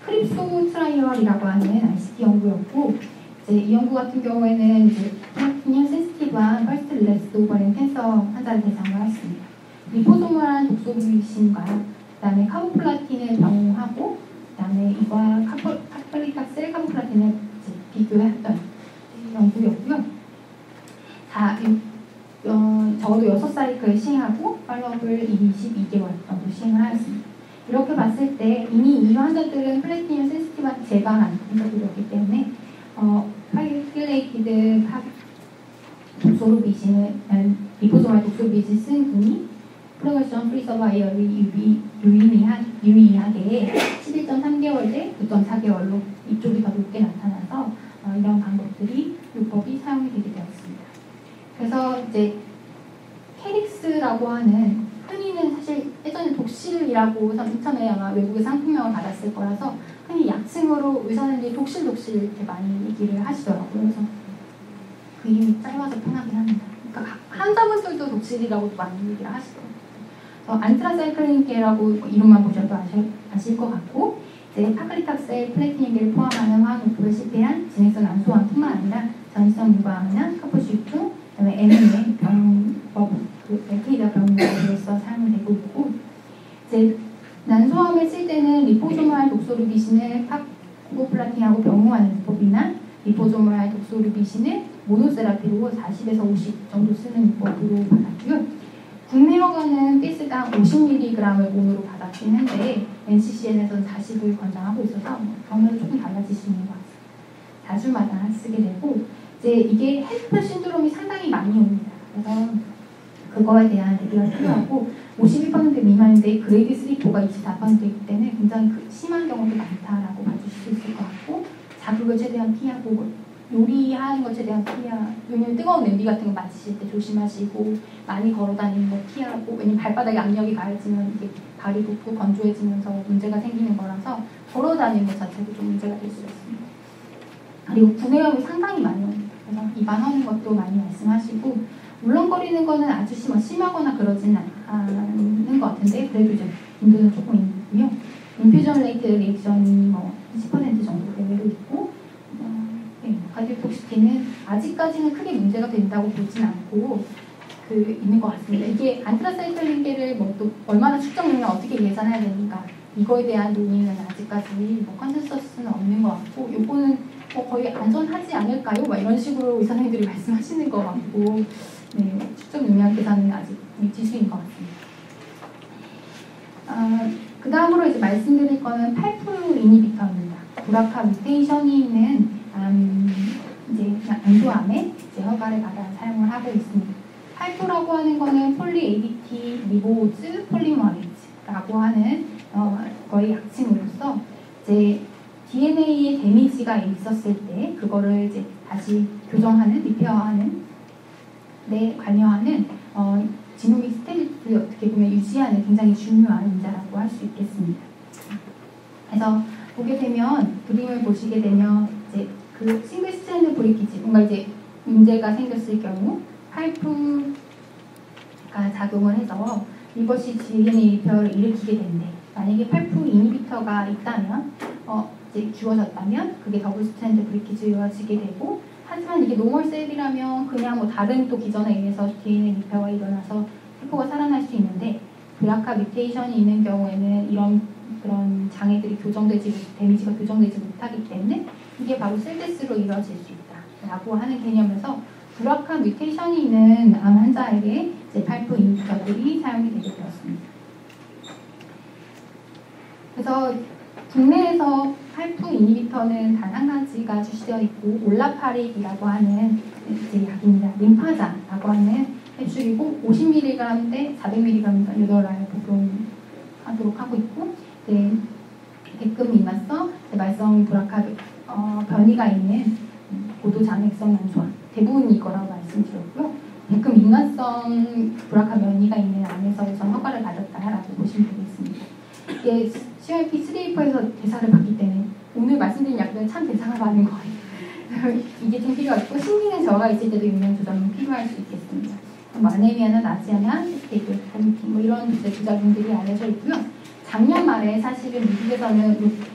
크립소 트라이얼이라고 하는 ICT 연구였고, 이제 이 연구 같은 경우에는 이제 그냥 센시티브한 퍼스트 릴랩스 오버린 캔서 환자를 대상으로 했습니다. 리포소멀한 독소리비신과 그다음에 카보플라틴을 병하고 그다음에 이와 카폴리탁셀 카보플라틴을 비교했던 연구였고요. 적어도 6사이클을 시행하고 팔로업을 22개월 정도 시행을 하였습니다. 이렇게 봤을 때 이미 이 환자들은 플래티늄 센시티브한 재발한 환자들이었기 때문에 파이레이티드 독소르비신을 리포소말 독소르비신 쓴 분이 프로그레션 프리 서바이얼이 유의하게 11.3개월대 9.4개월로 이쪽이 더 높게 나타나서 이런 방법들이 요법이 사용이 되게 되었습니다. 그래서 이제 캐릭스라고 하는 흔히는 사실 예전에 독실이라고 처음에 아마 외국의 상품명을 받았을 거라서 흔히 약칭으로 의사들이 독실 이렇게 많이 얘기를 하시더라고요. 그래서 그 이름이 짧아서 편하긴 합니다. 그러니까 환자분들도 독실이라고도 많이 얘기를 하시더라고요. 안트라사이클린계라고 이름만 보셔도 아실 것 같고, 이제 파클리탁셀 플래티늄계를 포함하는 화학물질을 실패한 진행성 난소암뿐만 아니라 전이성 유방암이나 카포시투, 그다음에 MM의 병법, 벨케이다 병으로서 사용되고 있고, 이제 난소암을 쓸 때는 리포소말 독소르비신을 카보플라틴하고 병호하는 법이나 리포소말 독소르비신을 모노세라피로 40에서 50 정도 쓰는 법으로 받았고요. 국내 허가는 필스당 50mg을 모노로 받았긴 한데 NCCN에서는 40을 권장하고 있어서 경우는 조금 달라질 수 있는 것 같습니다. 자주마다 쓰게 되고, 이제 이게 헬프 신드롬이 상당히 많이 옵니다. 그래서 그거에 대한 대비가 필요하고 51% 미만인데 그레이드 3, 4가 24%이기 때문에 굉장히 심한 경우도 많다라고 봐주실 수 있을 것 같고, 자극을 최대한 피하고 요리하는 것 최대한 왜냐면 뜨거운 냄비 같은 거 마시실 때 조심하시고, 많이 걸어다니는 거 피하고, 왜냐면 발바닥에 압력이 가해지면 이게 발이 붓고 건조해지면서 문제가 생기는 거라서 걸어다니는 것 자체도 좀 문제가 될 수 있습니다. 그리고 구내염이 상당히 많이 옵니다. 그래서 입안하는 것도 많이 말씀하시고, 물렁거리는 거는 아주 심하거나 그러진 않은 것 같은데 그래도 이제 빈도는 조금 있고요. 인퓨전 레이트 리액션이 10% 정도 내외로 있고, 가디오톡시티는 아직까지는 크게 문제가 된다고 보진 않고 있는 것 같습니다. 이게 안트라사이클린계를 또 얼마나 측정능력 어떻게 계산해야 되는가, 이거에 대한 논의는 아직까지 컨센서스는 없는 것 같고, 요거는 거의 안전하지 않을까요? 이런 식으로 의사님들이 말씀하시는 것 같고, 측정 능력 계산은 아직 미지수인 것 같습니다. 그 다음으로 이제 말씀드릴 거는 팔프 이니비터입니다. 브라카 뮤테이션이 있는 이제 난소암에 이제 허가를 받아 사용을 하고 있습니다. 팔프라고 하는 거는 폴리 ADT 리보즈 폴리머레이즈라고 하는 거의 약칭으로서 이제 DNA에 데미지가 있었을 때 그거를 이제 다시 교정하는, 리페어하는 데 관여하는 지노믹 스테빌리티를 어떻게 보면 유지하는 굉장히 중요한 인자라고 할 수 있겠습니다. 그래서 보게 되면, 그림을 보시게 되면 이제 그 싱글 스트랜드 브레이키지, 뭔가 이제 문제가 생겼을 경우 파이프가 작용을 해서 이것이 DNA 리페어를 일으키게 되는데, 만약에 파이프 이니비터가 있다면 이제 주어졌다면 그게 더블 스트랜드 브레이키지 이루어지게 되고, 하지만 이게 노멀 셀이라면 그냥 다른 또 기전에 의해서 DNA 리페어가 일어나서 세포가 살아날 수 있는데, 브라카 뮤테이션이 있는 경우에는 그런 장애들이 데미지가 교정되지 못하기 때문에 이게 바로 셀데스로 이루어질 수 있다라고 하는 개념에서 브라카 뮤테이션이 있는 암 환자에게 이제 팔프 이니비터들이 사용이 되게 되었습니다. 그래서 국내에서 팔프 이니비터는 단 한 가지가 출시되어 있고, 올라파릭이라고 하는 이제 약입니다. 림파자라고 하는 캡슐이고 50mg 대 400mg 8알 복용하도록 하고 있고, 백금 미만성, 말성 브라카 변이가 있는 고도 장애성 난소암, 대부분 이거라고 말씀드렸고요. 백금 민감성 브라카 변이가 있는 암에서 허가를 받았다라고 보시면 되겠습니다. 이게 CRP 3A4에서 대사를 받기 때문에 오늘 말씀드린 약들은 참 대사가 많은 거예요. 이게 좀 필요하고 신기는 저하가 있을 때도 용량 조정이 필요할 수 있겠습니다. 아네미아는 아지아나, 스테이크, 보미팅 뭐 이런 이제 부작용들이 알려져 있고요. 작년 말에 사실은 미국에서는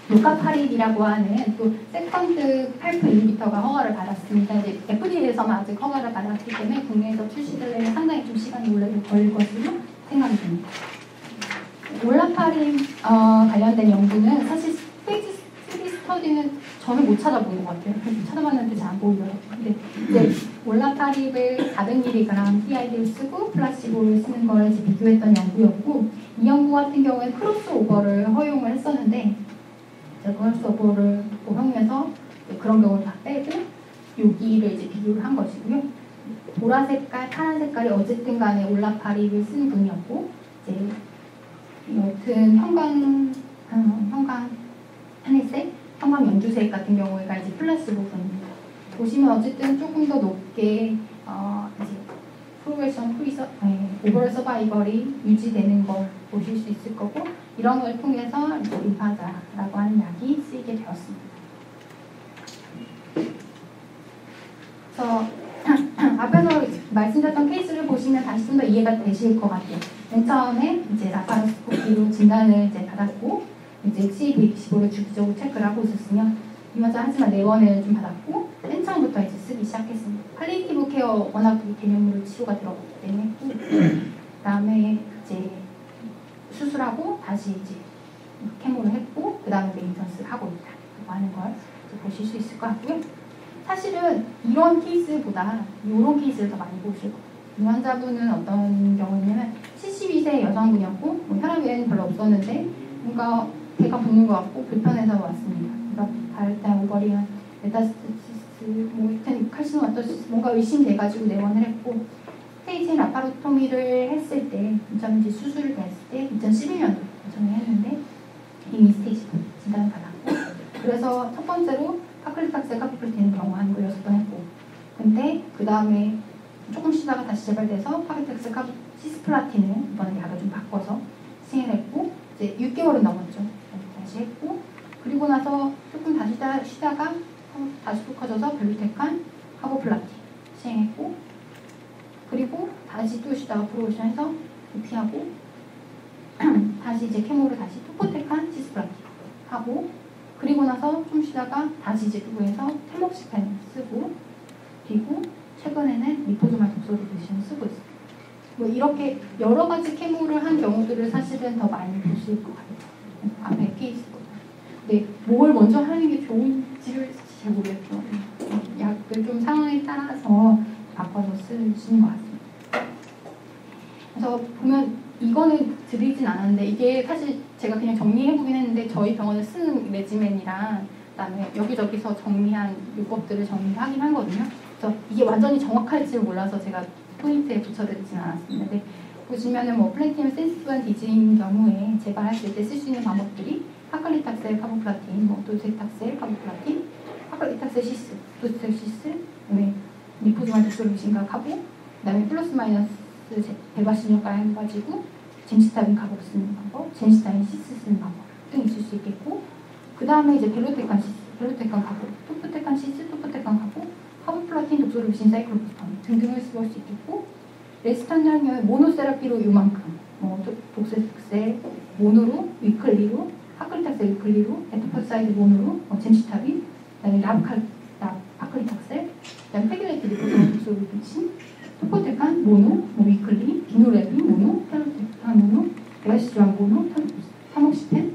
로카파립이라고 하는 또 세컨드 팔프 인히비터가 허가를 받았습니다. 이제 FDA에서만 아직 허가를 받았기 때문에 국내에서 출시되려면 상당히 좀 시간이 오래 걸릴 것으로 생각이 됩니다. 올라파립 관련된 연구는 사실 스테이지 3 스터디는 저는 못 찾아본 것 같아요. 찾아봤는데 잘 안 보이더라고요. 근데 이제 올라파립을 400mg PID를 쓰고 플라시보를 쓰는 걸 이제 비교했던 연구였고, 이 연구 같은 경우에는 크로스오버를 허용을 했었는데, 크로스오버를 허용해서 그런 경우를 다 빼고 여기를 이제 비교를 한 것이고요. 보라 색깔, 파란 색깔이 어쨌든 간에 올라파립을 쓴 분이었고, 이제 여튼 형광 하늘색, 형광 연두색 같은 경우가 이제 플라시보 분입니다. 보시면 어쨌든 조금 더 높게 이제 프로그레션 프리 오버럴 서바이벌이 유지되는 걸 보실 수 있을 거고, 이런 걸 통해서 리파자라고 하는 약이 쓰이게 되었습니다. 그래서 앞에서 말씀드렸던 케이스를 보시면 다시 좀 더 이해가 되실 것 같아요. 맨 처음에 이제 라파로스코피로 진단을 이제 받았고, 이제 C125를 주기적으로 체크를 하고 있었으며, 하지만 4번을 좀 받았고, 맨 처음부터 이제 쓰기 시작했습니다. 팔리에이티브 케어 워낙 개념으로 치료가 들어갔기 때문에, 그 다음에 이제 수술하고 다시 이제 케모를 했고, 그 다음에 메인턴스를 하고 있다라고 하는 걸 보실 수 있을 것 같고요. 사실은 이런 케이스보다 이런 케이스를 더 많이 보실 거예요. 이 환자분은 어떤 경우냐면 72세 여성분이었고, 혈압에는 별로 없었는데 뭔가 배가 부는 것 같고 불편해서 왔습니다. 그러니까 발단 오버리언 메타스타시스, 칼시노마토시스 뭔가 의심돼가지고 내원을 했고, 스테이지 라파로토미를 했을 때, 이제 수술을 했을 때 2011년도 전에 했는데 이미 스테이지 진단을 받았고, 그래서 첫 번째로 파클리탁스 카포플라틴 경우 한 16번 했고, 근데 그 다음에 조금 쉬다가 다시 재발돼서 파클리탁스 시스플라틴을 이번에 약을 좀 바꿔서 시행했고, 이제 6개월은 넘었죠. 다시 했고, 그리고 나서 조금 다시 쉬다가 다시 또 커져서 벨루테칸 카보플라틴 시행했고, 그리고 다시 또 쉬다가 프로모션해서 피하고 다시 이제 케모를 다시 토포테칸 시스플라틴 하고, 그리고 나서 좀 쉬다가 다시 이제 두고해서 테목시펜 쓰고, 그리고 최근에는 리포소말 독소리루션 쓰고 있습니다. 뭐 이렇게 여러 가지 케모를 한 경우들을 사실은 더 많이 보실 것 같아요. 앞에 케이스보다. 근데 뭘 먼저 하는 게 좋은지를 잘 모르겠죠. 약을 좀 상황에 따라서 바꿔서 쓰시는 것 같습니다. 그래서 보면 이거는 드리진 않았는데, 이게 사실 제가 그냥 정리해보긴 했는데, 저희 병원에 쓰는 레지멘이랑 그다음에 여기저기서 정리한 요법들을 정리하긴 하거든요. 그래서 이게 완전히 정확할지 몰라서 제가 포인트에 붙여드리진 않았습니다. 근데 보시면은 뭐 플래티넘 센시티브한 디지인 경우에 재발했을 때 쓸 수 있는 방법들이 파클리탁셀 카보플라틴, 뭐 도세탁셀 카보플라틴, 파클리탁셀시스, 도세탁시스, 그다음에 리포즈말 독소루신과 카보, 그다음에 플러스 마이너스 베바신효과 해가지고 젠시타빈 카보 쓰는 방법, 젠시타빈 시스 쓰는 방법 등 있을 수 있겠고, 그 다음에 이제 벨로테칸 시스, 벨로테칸 카보, 토포테칸 시스, 토포테칸 카보, 카보플라틴 독소루신 사이클로프스팜 등등을 쓸 수 있겠고, 레스탄장염 모노세라피로 요만큼, 독세탁셀 모노로, 위클리로, 파클리탁셀 위클리로, 에토파사이드 모노로, 젠시타빈, 그다음에 파클리탁셀, 그다음에 페귤레이트 리포소말 독소루신, 토포테칸 모노, 위클리, 비노레빈 모노, 텔로테칸 모노, 베가시주안 모노, 타모시펜,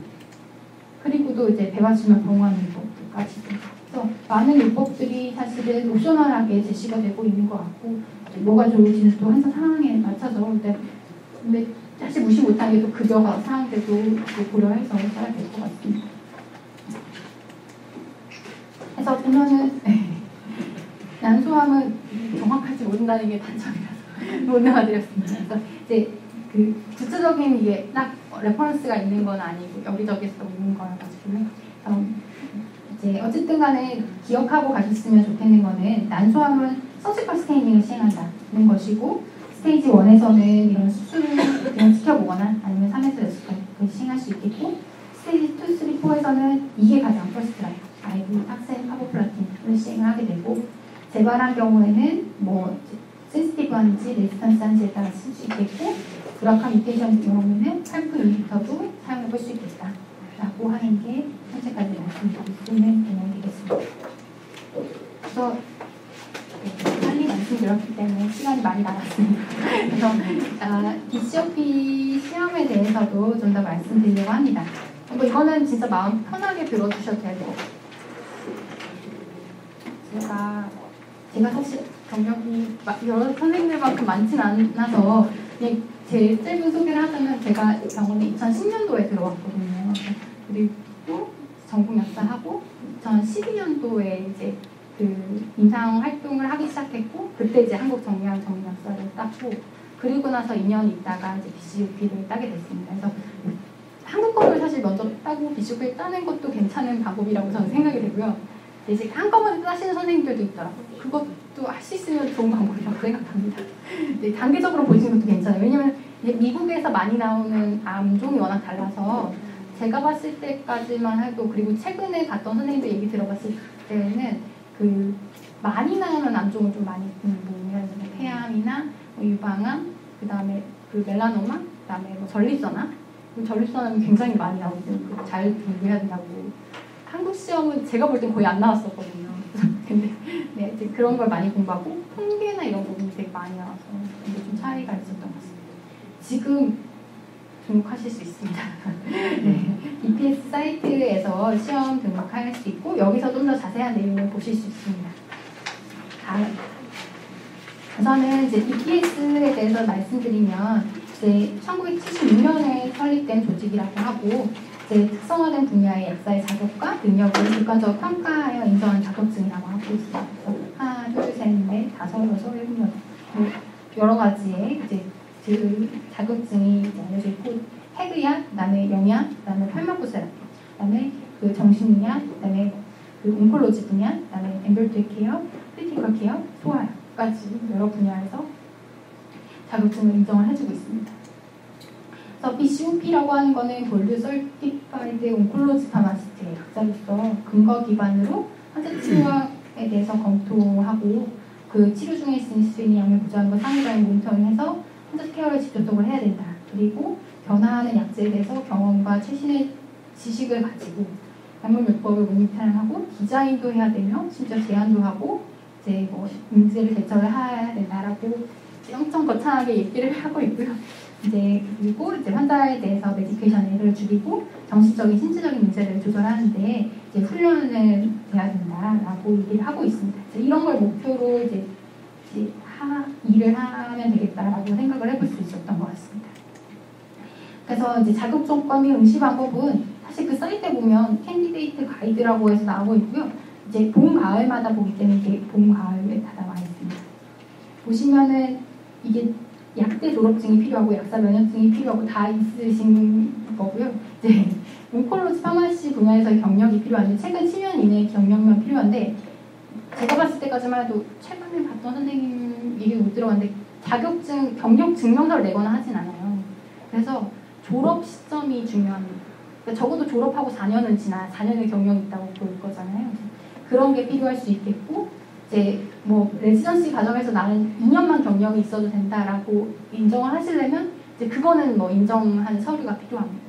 그리고 또 이제 베가시주안 병원 요법까지. 그래서 많은 요법들이 사실은 옵셔널하게 제시가 되고 있는 것 같고, 뭐가 좋을지는 또 항상 상황에 맞춰서, 근데 사실 무시 못한 게 또 급여가 상황들도 고려해서 써야 될 것 같습니다. 그래서 보면은 난소암은 정확하지 못한다는 게 단점이라서 못 나와드렸습니다. 그래서 이제 그 구체적인 이게 딱 레퍼런스가 있는 건 아니고 여기저기서 있는 거여가지고 이제 어쨌든 간에 기억하고 가셨으면 좋겠는 거는, 난소암은 서지컬 스테이닝을 시행한다는 것이고, 스테이지 1에서는 이런 수술을 그냥 지켜보거나 아니면 3에서 6까지 시행할 수 있겠고, 스테이지 2, 3, 4에서는 이게 가장 퍼스트 라인, 아이브, 탁센, 카보플라틴을 시행을 하게 되고, 재발한 경우에는 뭐 센시티브한지 레지스턴스한지에 따라 쓸 수 있겠고, 브라카 뮤테이션 경우에는 팔프 인히비터도 사용해 볼 수 있겠다 라고 하는 게 현재까지 말씀드릴 수 있는 내용이 되겠습니다. 그래서 빨리 말씀드렸기 때문에 시간이 많이 남았습니다. 그래서 BCOP 시험에 대해서도 좀 더 말씀드리려고 합니다. 이거는 진짜 마음 편하게 들어주셔도 되고, 제가 사실 경력이 여러 선생님들만큼 많진 않아서 그냥 제일 짧은 소개를 하자면, 제가 병원에 2010년도에 들어왔거든요. 그리고 전공 약사하고 2012년도에 이제 그 임상 활동을 하기 시작했고, 그때 이제 한국 정리학 전문 약사를 땄고, 그리고 나서 2년 있다가 이제 BCOP를 따게 됐습니다. 그래서 한국 거를 사실 먼저 따고 BCOP를 따는 것도 괜찮은 방법이라고 저는 생각이 되고요. 이제 한꺼번에 따시는 선생님들도 있더라고요. 그것도 할 수 있으면 좋은 방법이라고 생각합니다. 단계적으로 보시는 것도 괜찮아요. 왜냐면 미국에서 많이 나오는 암종이 워낙 달라서, 제가 봤을 때까지만 해도, 그리고 최근에 갔던 선생님들 얘기 들어봤을 때는 그 많이 나오는 암종을 좀 많이 보면 폐암이나 유방암, 그 다음에 그 멜라노마, 그 다음에 뭐 전립선암, 전립선암이 굉장히 많이 나오거든요. 잘 분류해야 된다고. 한국 시험은 제가 볼 땐 거의 안 나왔었거든요. 근데 네, 이제 그런 걸 많이 공부하고, 통계나 이런 부분이 되게 많이 나와서 이게 좀 차이가 있었던 것 같습니다. 지금 등록하실 수 있습니다. 네, BPS 사이트에서 시험 등록할 수 있고, 여기서 좀 더 자세한 내용을 보실 수 있습니다. 다음, 우선은 이제 BPS에 대해서 말씀드리면, 이제 1976년에 설립된 조직이라고 하고, 이제 특성화된 분야의 약사의 자격과 능력을 객관적으로 평가하여 인정한 자격증이라고 하고 있습니다. 그래서 하나, 둘, 셋, 넷, 다섯, 여섯, 일곱, 여덟, 여러 가지의 이제 그 자격증이 이제 알려져 있고, 핵의학, 그다음에 영양, 그다음에 팔마코세라피, 그다음에 그 정신의학, 그다음에 그 온콜로지 분야, 그다음에 엠블트 케어, 크리티컬 케어, 소아까지 여러 분야에서 자격증을 인정을 해주고 있습니다. 그래서 BCOP라고 하는 거는 골드 설티파이드 온콜로지 파마시스트의 약자로서 근거 기반으로 환자 치료에 대해서 검토하고, 그 치료 중에 쓸 수 있는 약물 부작용과 상호작용 모니터링해서 환자 케어를 직접적으로 해야 된다. 그리고 변화하는 약제에 대해서 경험과 최신의 지식을 가지고 약물 요법을 모니터링하고 디자인도 해야 되며, 심지어 제안도 하고, 이제 뭐 문제를 대처를 해야 된다라고 엄청 거창하게 얘기를 하고 있고요. 이제 그리고 이제 환자에 대해서 메디케이션을 줄이고 정신적인 신체적인 문제를 조절하는데 이제 훈련을 해야 된다라고 얘기를 하고 있습니다. 이런 걸 목표로 이제 일을 하면 되겠다라고 생각을 해볼 수 있었던 것 같습니다. 그래서 이제 자격 조건 및 응시 방법은 사실 그 사이트에 보면 캔디데이트 가이드라고 해서 나오고 있고요. 이제 봄, 가을마다 보기 때문에 이게 봄, 가을에 다 나와 있습니다. 보시면은 이게 약대 졸업증이 필요하고 약사 면허증이 필요하고 다 있으신 거고요. 이제 온콜로지 파마시 분야에서 경력이 필요한데, 최근 7년 이내에 경력만 필요한데, 제가 봤을 때까지만 해도 최근에 봤던 선생님 얘기 못 들어봤는데 자격증, 경력 증명서를 내거나 하진 않아요. 그래서 졸업 시점이 중요합니다. 그러니까 적어도 졸업하고 4년은 지나 4년의 경력이 있다고 볼 거잖아요. 그런 게 필요할 수 있겠고, 이제 뭐 레지던시 과정에서 나는 2년만 경력이 있어도 된다라고 인정을 하시려면 이제 그거는 뭐 인정하는 서류가 필요합니다.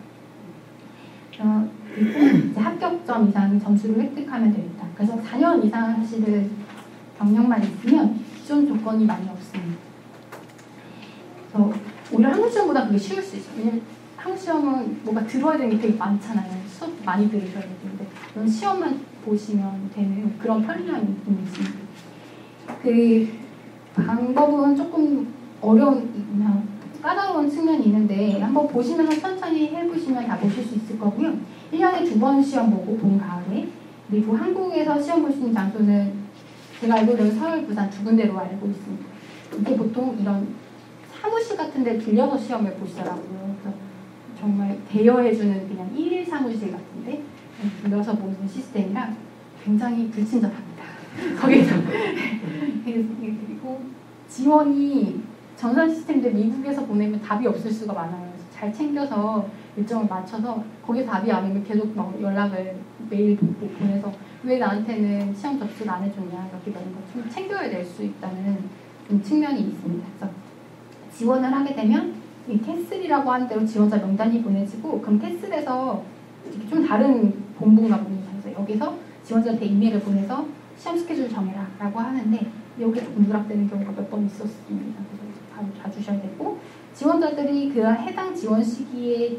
그리고 이제 합격점 이상 점수를 획득하면 되겠다. 그래서 4년 이상 사실은 경력만 있으면 기존 조건이 많이 없습니다. 그래서 오히려 한국 시험보다 그게 쉬울 수 있어요. 왜냐면 한국 시험은 뭐가 들어야 되는 게 되게 많잖아요. 수업 많이 들으셔야 되는데, 이런 시험만 보시면 되는 그런 편리함이 있습니다. 그 방법은 조금 어려운, 까다로운 측면이 있는데 한번 보시면서 천천히 해보시면 다 보실 수 있을 거고요. 1년에 2번 시험 보고 봄, 가을에. 그리고 한국에서 시험 볼 수 있는 장소는 제가 알기로는 서울, 부산 두 군데로 알고 있습니다. 이게 보통 이런 사무실 같은 데 빌려서 시험을 보시더라고요. 그래서 정말 대여해주는 그냥 1일 사무실 같은데 빌려서 보는 시스템이라 굉장히 불친절합니다. 거기서 그리고 지원이 전산 시스템인데 미국에서 보내면 답이 없을 수가 많아요. 잘 챙겨서 일정을 맞춰서 거기에 답이 안 오면 계속 막 연락을 메일 보내서 왜 나한테는 시험 접수를 안 해줬냐 이렇게 이런 거 좀 챙겨야 될 수 있다는 좀 측면이 있습니다. 그래서 지원을 하게 되면 이 캐슬이라고 하는 대로 지원자 명단이 보내지고 그럼 캐슬에서 좀 다른 본부인가 봅니다. 그래서 여기서 지원자한테 이메일을 보내서 시험 스케줄 정해라 라고 하는데 여기 조금 누락되는 경우가 몇 번 있었습니다. 그래서 바로 봐주셔야 되고 지원자들이 그 해당 지원 시기에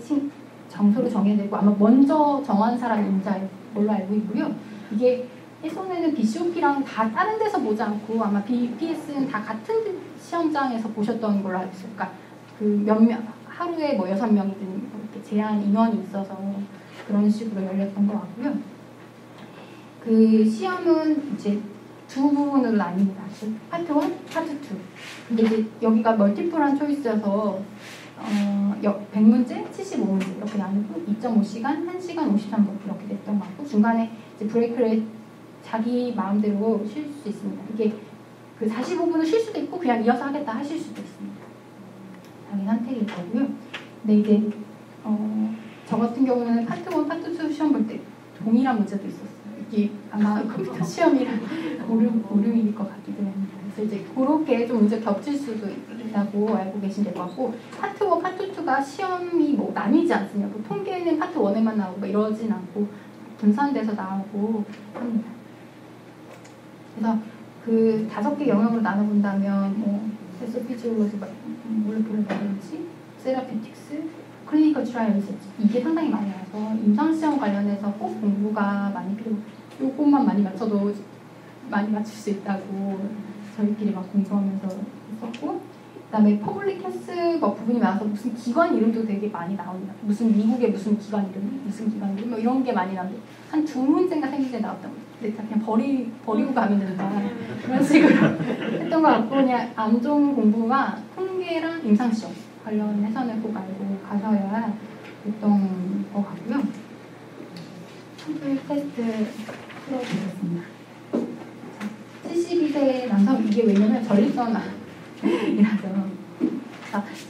장소를 정해야 되고 아마 먼저 정한 사람이 임자인 걸로 알고 있고요. 이게 예전에는 BCOP랑 다 다른 데서 보지 않고 아마 BPS는 다 같은 시험장에서 보셨던 걸로 알고 있어요. 그러니까 그 몇몇 하루에 뭐 6명이든 이렇게 제한 인원이 있어서 그런 식으로 열렸던 것 같고요. 그 시험은 이제 두 부분으로 나뉩니다. 파트 1, 파트 2. 근데 이제 여기가 멀티플한 초이스여서 100문제, 75문제 이렇게 나누고 2.5시간, 1시간 53분 이렇게 됐던 것 같고 중간에 이제 브레이크를 자기 마음대로 쉴 수 있습니다. 이게 그 45분을 쉴 수도 있고 그냥 이어서 하겠다 하실 수도 있습니다. 자기 선택일 거고요. 근데 이제 저 같은 경우는 파트 1, 파트 2 시험 볼 때 동일한 문제도 있었어요. 이게 아마 컴퓨터 시험이랑 오류일 것 같기도 합니다. 그래서 이제 그렇게 좀 문제 겹칠 수도 있다고 알고 계시면 될 것 같고 파트 1, 파트 2가 시험이 뭐 나뉘지 않습니다. 뭐 통계는 파트 1에만 나오고 뭐 이러진 않고 분산돼서 나오고 합니다. 그래서 그 5개 영역으로 나눠본다면 뭐 셀 피지올로지, 몰레큘러 바이올로지, 세라피틱스, 클리니컬 트라이얼 리서치 이게 상당히 많이 나와서 임상시험 관련해서 꼭 공부가 많이 필요해요. 요것만 많이 맞춰도 많이 맞출 수 있다고 저희끼리 막 공부하면서 했었고 그 다음에 퍼블릭 헬스 부분이 나와서 무슨 기관 이름도 되게 많이 나옵니다. 무슨 미국의 무슨 기관 이름, 무슨 기관 이름 뭐 이런 게 많이 나오는데 한 2문제인가 3문제 나왔던 거예요. 근데 그냥 버리고 가면 된다 그런 식으로 했던 것 같고 그냥 암종 공부와 통계랑 임상시험 관련해서는 꼭 알고 가셔야 됐던 것 같고요. 샘플 테스트 풀어보겠습니다. 72세 남성 이게 왜냐면 전립선이라서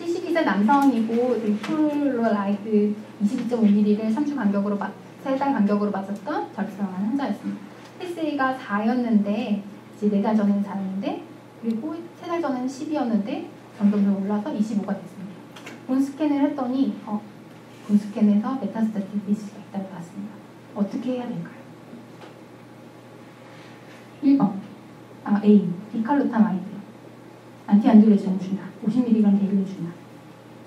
72세 남성이고 리플로라이드 22.5ml를 3주 간격으로 3달 간격으로 맞았던 전립선암 환자였습니다. PSA가 4였는데 이제 4달 전에는 4였는데 그리고 3달 전에는 10이었는데 점점 올라서 25가 됐습니다. 본 스캔을 했더니 본 스캔에서 메타스타틱 디지가 있다고 봤습니다. 어떻게 해야 될까요? 1번 A. 디칼루타마이드 안티안드로젠을 준다. 50mg 대비를 준다.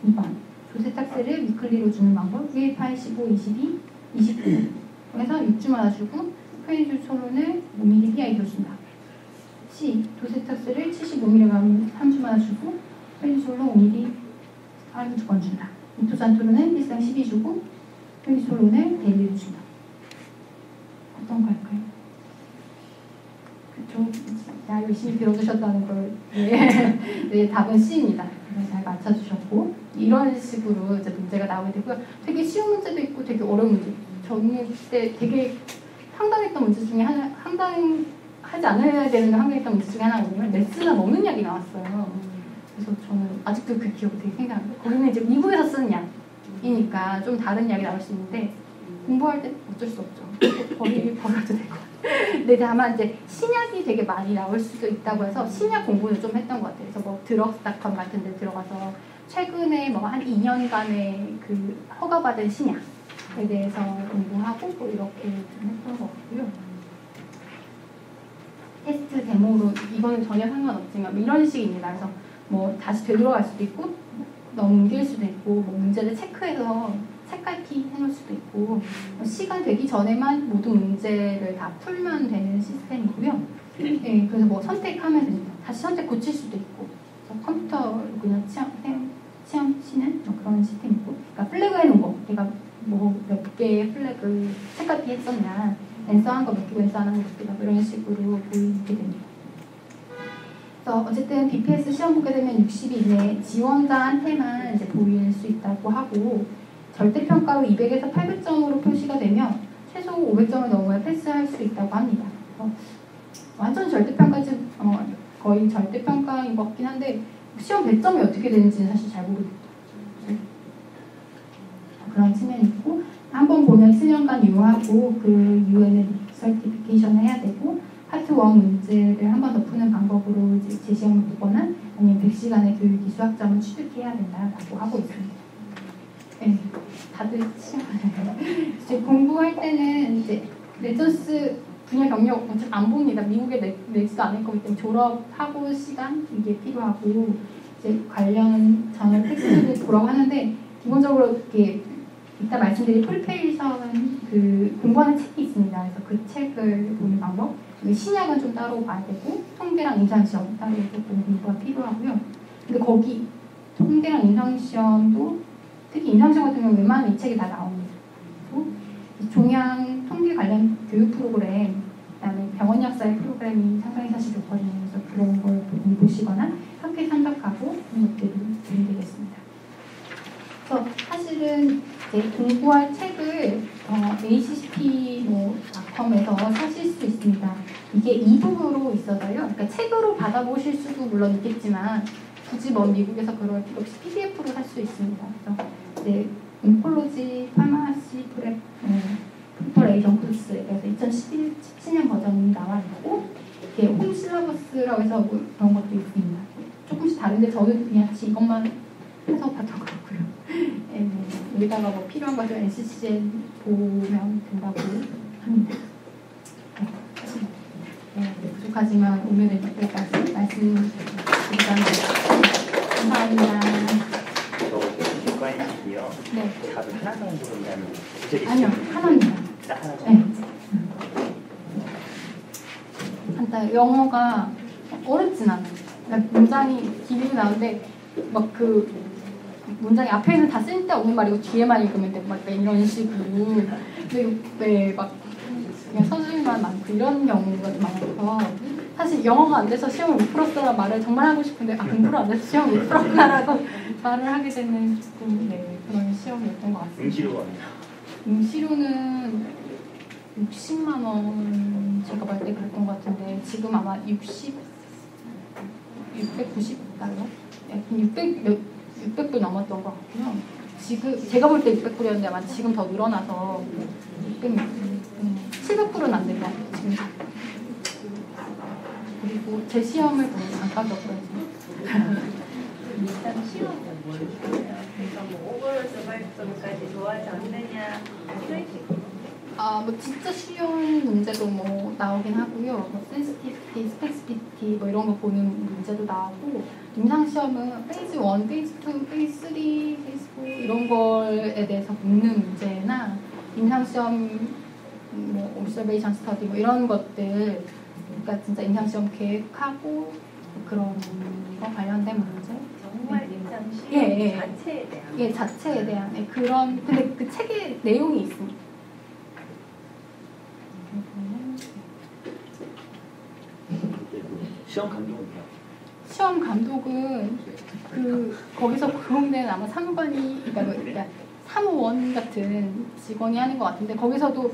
2번 도세탁스를 위클리로 주는 방법 1, 8, 15, 22, 29 그래서 6주마다 주고 페니줄솔론을 5mg BID로 준다. C. 도세탁스를 75mg 3주마다 주고 페니줄솔론 5mg 하루 2번 준다. 이토산토론은 일상 12 주고 페니줄솔론을 데일리로 준다. 어떤 거 할까요? 그쵸? 열심히 들어주셨다는 걸 네, 답은 C입니다. 잘 맞춰주셨고 이런 식으로 이제 문제가 나오게 되고요. 되게 쉬운 문제도 있고 되게 어려운 문제. 저는 그때 되게 황당했던 문제 중에 하나, 황당하지 않아야 되는 황당했던 문제 중에 하나가 뭐냐면 레스나 먹는 약이 나왔어요. 그래서 저는 아직도 그 기억이 되게 생각나요. 거기는 이제 미국에서 쓰는 약이니까 좀 다른 약이 나올 수 있는데 공부할 때 어쩔 수 없죠. 버려도 될 것 같아요. 근데 다만 이제 신약이 되게 많이 나올 수도 있다고 해서 신약 공부는 좀 했던 것 같아요. 그래서 뭐 드럭스닷컴 같은 데 들어가서 최근에 뭐 한 2년간의 그 허가받은 신약에 대해서 공부하고 또 이렇게 좀 했던 것 같고요. 테스트 데모로 이거는 전혀 상관없지만 이런 식입니다. 그래서 뭐 다시 되돌아갈 수도 있고 넘길 수도 있고 뭐 문제를 체크해서 책갈피 해놓을 수도 있고 시간 되기 전에만 모든 문제를 다 풀면 되는 시스템이고요. 네, 그래서 뭐 선택하면 됩니다. 다시 선택 고칠 수도 있고 컴퓨터로 그냥 시험 치는 뭐 그런 시스템이고 그러니까 플래그 해놓은 거 내가 뭐 몇 개의 플래그 책갈피 했었냐 랜서한 거 몇 개, 랜서 안 한 거 몇 개다 이런 식으로 보이게 됩니다. 그래서 어쨌든 BPS 시험 보게 되면 60일 이내에 지원자한테만 이제 보일 수 있다고 하고 절대평가로 200에서 800점으로 표시가 되면 최소 500점을 넘어야 패스할 수 있다고 합니다. 완전 절대평가지 거의 절대평가인 것 같긴 한데 시험 배점이 어떻게 되는지는 사실 잘 모르겠어요. 그런 측면이 있고 한 번 보면 7년간 유효하고 그 이후에는 리서티피케이션을 해야 되고 파트 1 문제를 한 번 더 푸는 방법으로 이제 재시험을 보거나 아니면 100시간의 교육 기술학점을 취득해야 된다라고 하고 있습니다. 네, 다들 이제 공부할 때는 이제 레전스 분야 경력 안 봅니다. 미국에 내지도 않을 거기 때문에 졸업하고 시간 이게 필요하고 이제 관련 저널 텍스트를 보라고 하는데 기본적으로 이렇게 이따 말씀드릴 프리페이션 그 공부하는 책이 있습니다. 그래서 그 책을 보는 방법. 신약은 좀 따로 봐야 되고 통계랑 임상시험 따로 조금 공부가 필요하고요. 근데 거기 통계랑 임상시험도 특히 임상시험 같은 경우는 웬만한 이 책이 다 나옵니다. 그리고 종양 통계 관련 교육 프로그램, 그다음에 병원 약사의 프로그램이 상당히 사실 좋거든요. 그래서 그런 걸 보시거나 학회 참석하고 그런 것들을 도움 되겠습니다. 그래서 사실은 이제 공부할 책을 ACCP.com에서 사실 수 있습니다. 이게 이북으로 있어서요. 그러니까 책으로 받아보실 수도 물론 있겠지만 굳이 미국에서 그럴 필요 없이 PDF로 살 수 있습니다. 그래서 이제 온콜로지 파마시 프리퍼레이션 코र्스 그래서 2017년 버전이 나와 있고 이게 홈 실러버스라고 해서 뭐 그런 것도 있습니다. 조금씩 다른데 저는 그냥 같이 이것만 해서 봤던 것 같고요. 네, 여기다가 뭐 필요한 거 좀 NCCN 보면 된다고 합니다. 네, 부족하지만 오늘은 여기까지 말씀드리겠습니다. 감사합니다. 객관식이요? 네. 답을 하나 정도로면 구절이 아니요, 하나입니다. 딱 하나 정도. 네. 한다. 영어가 어렵진 않아요. 그러니까 문장이 길게 나오는데 막 그 문장이 앞에는 다 쓸데없는 말이고 뒤에만 읽으면 돼. 막 이런 식으로. 네, 막 그냥 서술만 많고 이런 경우가 많아서 사실 영어가 안 돼서 시험을 못 풀었다는 말을 정말 하고 싶은데 공부를 안 해서 시험을 못 풀었다라고 말을 하게 되는 조금 그런 시험이었던 것 같습니다. 응시료는 60만 원 제가 볼 때 그랬던 것 같은데 지금 아마 690달러? 600불 넘었던 것 같고요. 지금 제가 볼 때 600불이었는데 아마 지금 더 늘어나서 700불은 안 될 것 같아요. 지금. 그리고 제 시험을 보면 단가적으로 일단 시험 그래서 뭐 오버롤 서바이벌까지 좋아하지 않느냐 뭐 진짜 쉬운 문제도 뭐 나오긴 하고요. 뭐 센시티비티, 스펙시비티 뭐 이런 거 보는 문제도 나오고 임상 시험은 페이즈 1, 페이즈 2, 페이즈 3, 페이즈 4 이런 거에 대해서 묻는 문제나 임상 시험 뭐 옵서베이션 스터디 뭐 이런 것들 그러니까 진짜 임상 시험 계획하고 그런 거 관련된 문제. 정말 임상 시험 예. 자체에 대한 자체에 대한 그런 근데 그 책에 내용이 있습니다. 시험 감독은요? 시험 감독은 거기서 구성된 아마 사무관이 그러니까 사무원 같은 직원이 하는 것 같은데 거기서도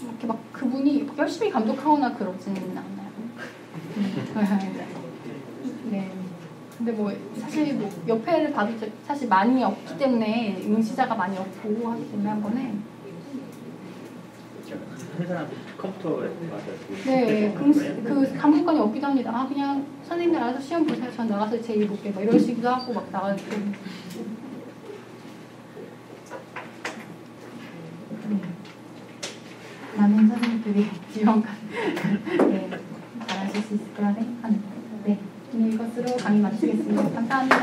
이렇게 막 그분이 열심히 감독하거나 그러지는 않나요? 네. 근데 뭐 사실 뭐 옆에를 봐도 사실 많이 없기 때문에 응시자가 많이 없고 하기 때문에 한 번에 한 사람 컴퓨터에 와서 네, 그 감독관이 없기도 합니다. 그냥 선생님들 알아서 시험 보세요. 전 나가서 제 일 볼게. 막 이런 식으로 하고 막 나가고. 많은 선생님들이 지원관 잘하실 수 있을 거라 생각합니다. 네, 오늘 이것으로 강의 마치겠습니다. 감사합니다.